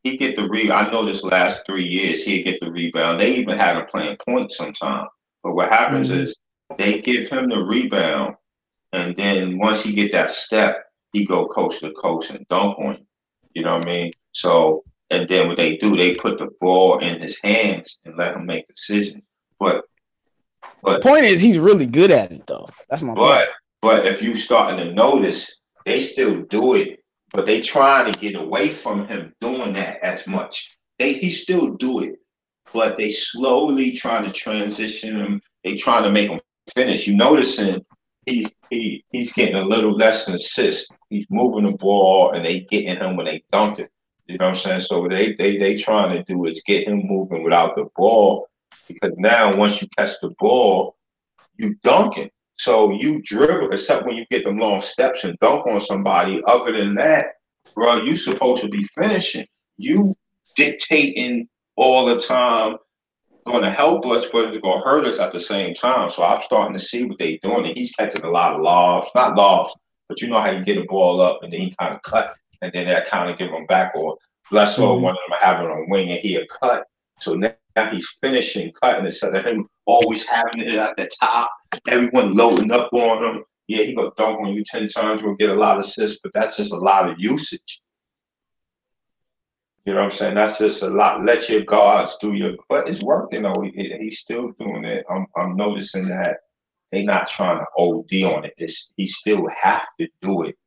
he get the rebound. I know this last 3 years he'd get the rebound. They even had him playing point sometimes. But what happens is they give him the rebound, and then once he get that step, he go coast to coast and dunk on you. You know what I mean? So, and then what they do, they put the ball in his hands and let him make decisions. But the point is, he's really good at it, though. That's my point. But if you starting to notice, they still do it, but they trying to get away from him doing that as much. He still do it, but they slowly trying to transition him. They trying to make him finish. You noticing he's getting a little less than assist. He's moving the ball, and they getting him when they dunk it. You know what I'm saying? So they trying to do is get him moving without the ball, because now once you catch the ball, you dunking. So you dribble, except when you get them long steps and dunk on somebody. Other than that, bro, you supposed to be finishing. You dictating all the time, going to help us, but it's going to hurt us at the same time. So I'm starting to see what they're doing. And he's catching a lot of lobs, not lobs, but you know how you get a ball up and then he kind of cut, and then that kind of give him back. Or Bledsoe, one of them having a wing and he a cut. So now he's finishing, cutting, instead of him always having it at the top. Everyone loading up on him. Yeah, he gonna dunk on you 10 times. You'll get a lot of assists, but that's just a lot of usage. You know what I'm saying? That's just a lot. Let your guards do your. But it's working though. He's still doing it. I'm noticing that they're not trying to OD on it. He still have to do it,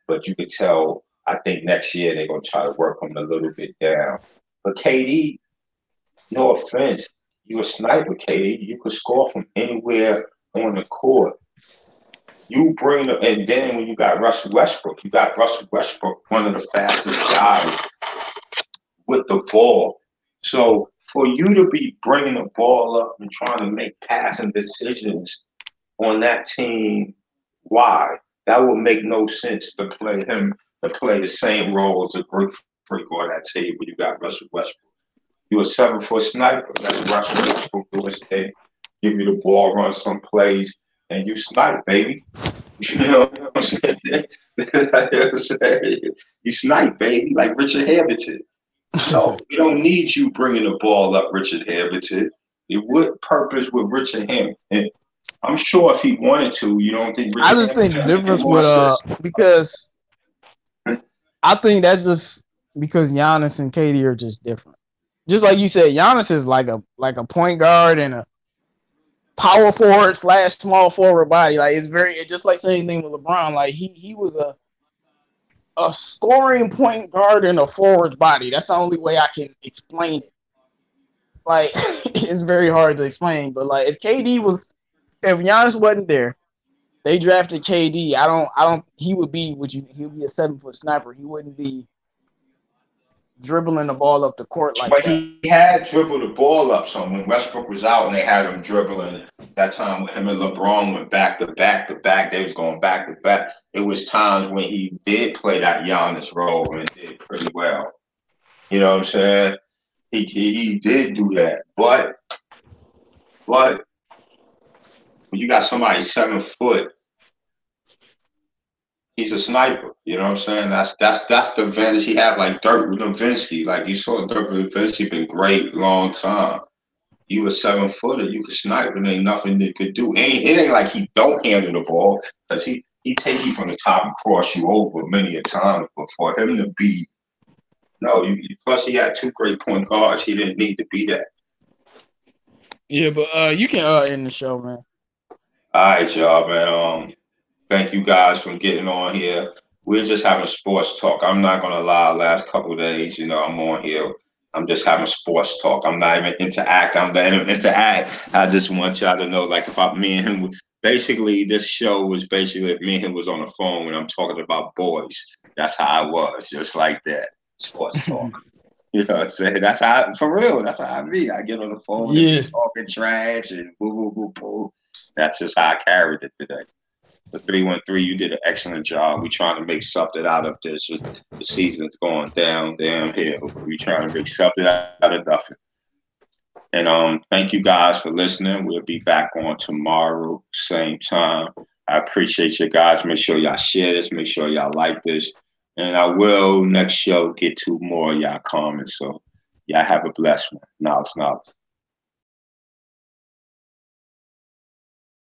but you could tell. I think next year they're gonna try to work him a little bit down. But KD, no offense, you a sniper, KD. You could score from anywhere on the court. You bring the, and then when you got Russell Westbrook, one of the fastest guys with the ball. So for you to be bringing the ball up and trying to make passing decisions on that team, why? That would make no sense to play the same role as a Greek Freak on that team when you got Russell Westbrook. You a 7-foot sniper. That's Russell Westbrook do his thing. Give you the ball, run some plays. and you snipe, baby. You know what I'm saying? You know what I'm saying? You snipe, baby, like Richard Hamilton. No, we don't need you bringing the ball up, Richard Hamilton. What purpose would Richard Hamilton? I'm sure if he wanted to, you don't think I Richard just think the Hamilton would get difference more assists? because I think that's just because Giannis and KD are just different. Just like you said, Giannis is like a point guard and a power forward / small forward body. Like it's just like same thing with LeBron. Like he was a scoring point guard in a forward's body. That's the only way I can explain it. Like it's very hard to explain, but like if Giannis wasn't there, they drafted KD. I don't. He would be he would be a 7-foot sniper. He wouldn't be dribbling the ball up the court like But that. he had dribbled the ball up. So when Westbrook was out and they had him dribbling, that time when him and LeBron went back to back to back, they was going back to back. It was times when he did play that Giannis role and did pretty well. You know what I'm saying? He did do that, but when you got somebody 7 foot, he's a sniper. You know what I'm saying? That's the advantage he had. Like Dirk Nowitzki, like you saw Dirk Nowitzki been great long time. You a 7-footer, you could snipe, and ain't nothing they could do. It ain't like he don't handle the ball, because he take you from the top and cross you over many a time. But for him to be, no, plus he had 2 great point guards. He didn't need to be that. Yeah, but you can end the show, man. All right, y'all, man. Thank you guys for getting on here. We're just having sports talk. I'm not gonna lie. Last couple of days, I'm on here. I'm just having sports talk. I'm not even interact. I'm not even interact. I just want y'all to know, like, if me and him, basically, this show was basically if me and him was on the phone and I'm talking about boys. That's how I was, just like that. Sports talk. You know what I'm saying? That's how, for real. That's how I be. I get on the phone and be talking trash and boo, boo, boo, boo. That's just how I carried it today. The 313, you did an excellent job. We're trying to make something out of this. The season's going downhill. We're trying to make something out of nothing. And thank you guys for listening. We'll be back on tomorrow, same time. I appreciate you guys. Make sure y'all share this. Make sure y'all like this. And I will next show get 2 more of y'all comments. So y'all have a blessed one. Knowledge.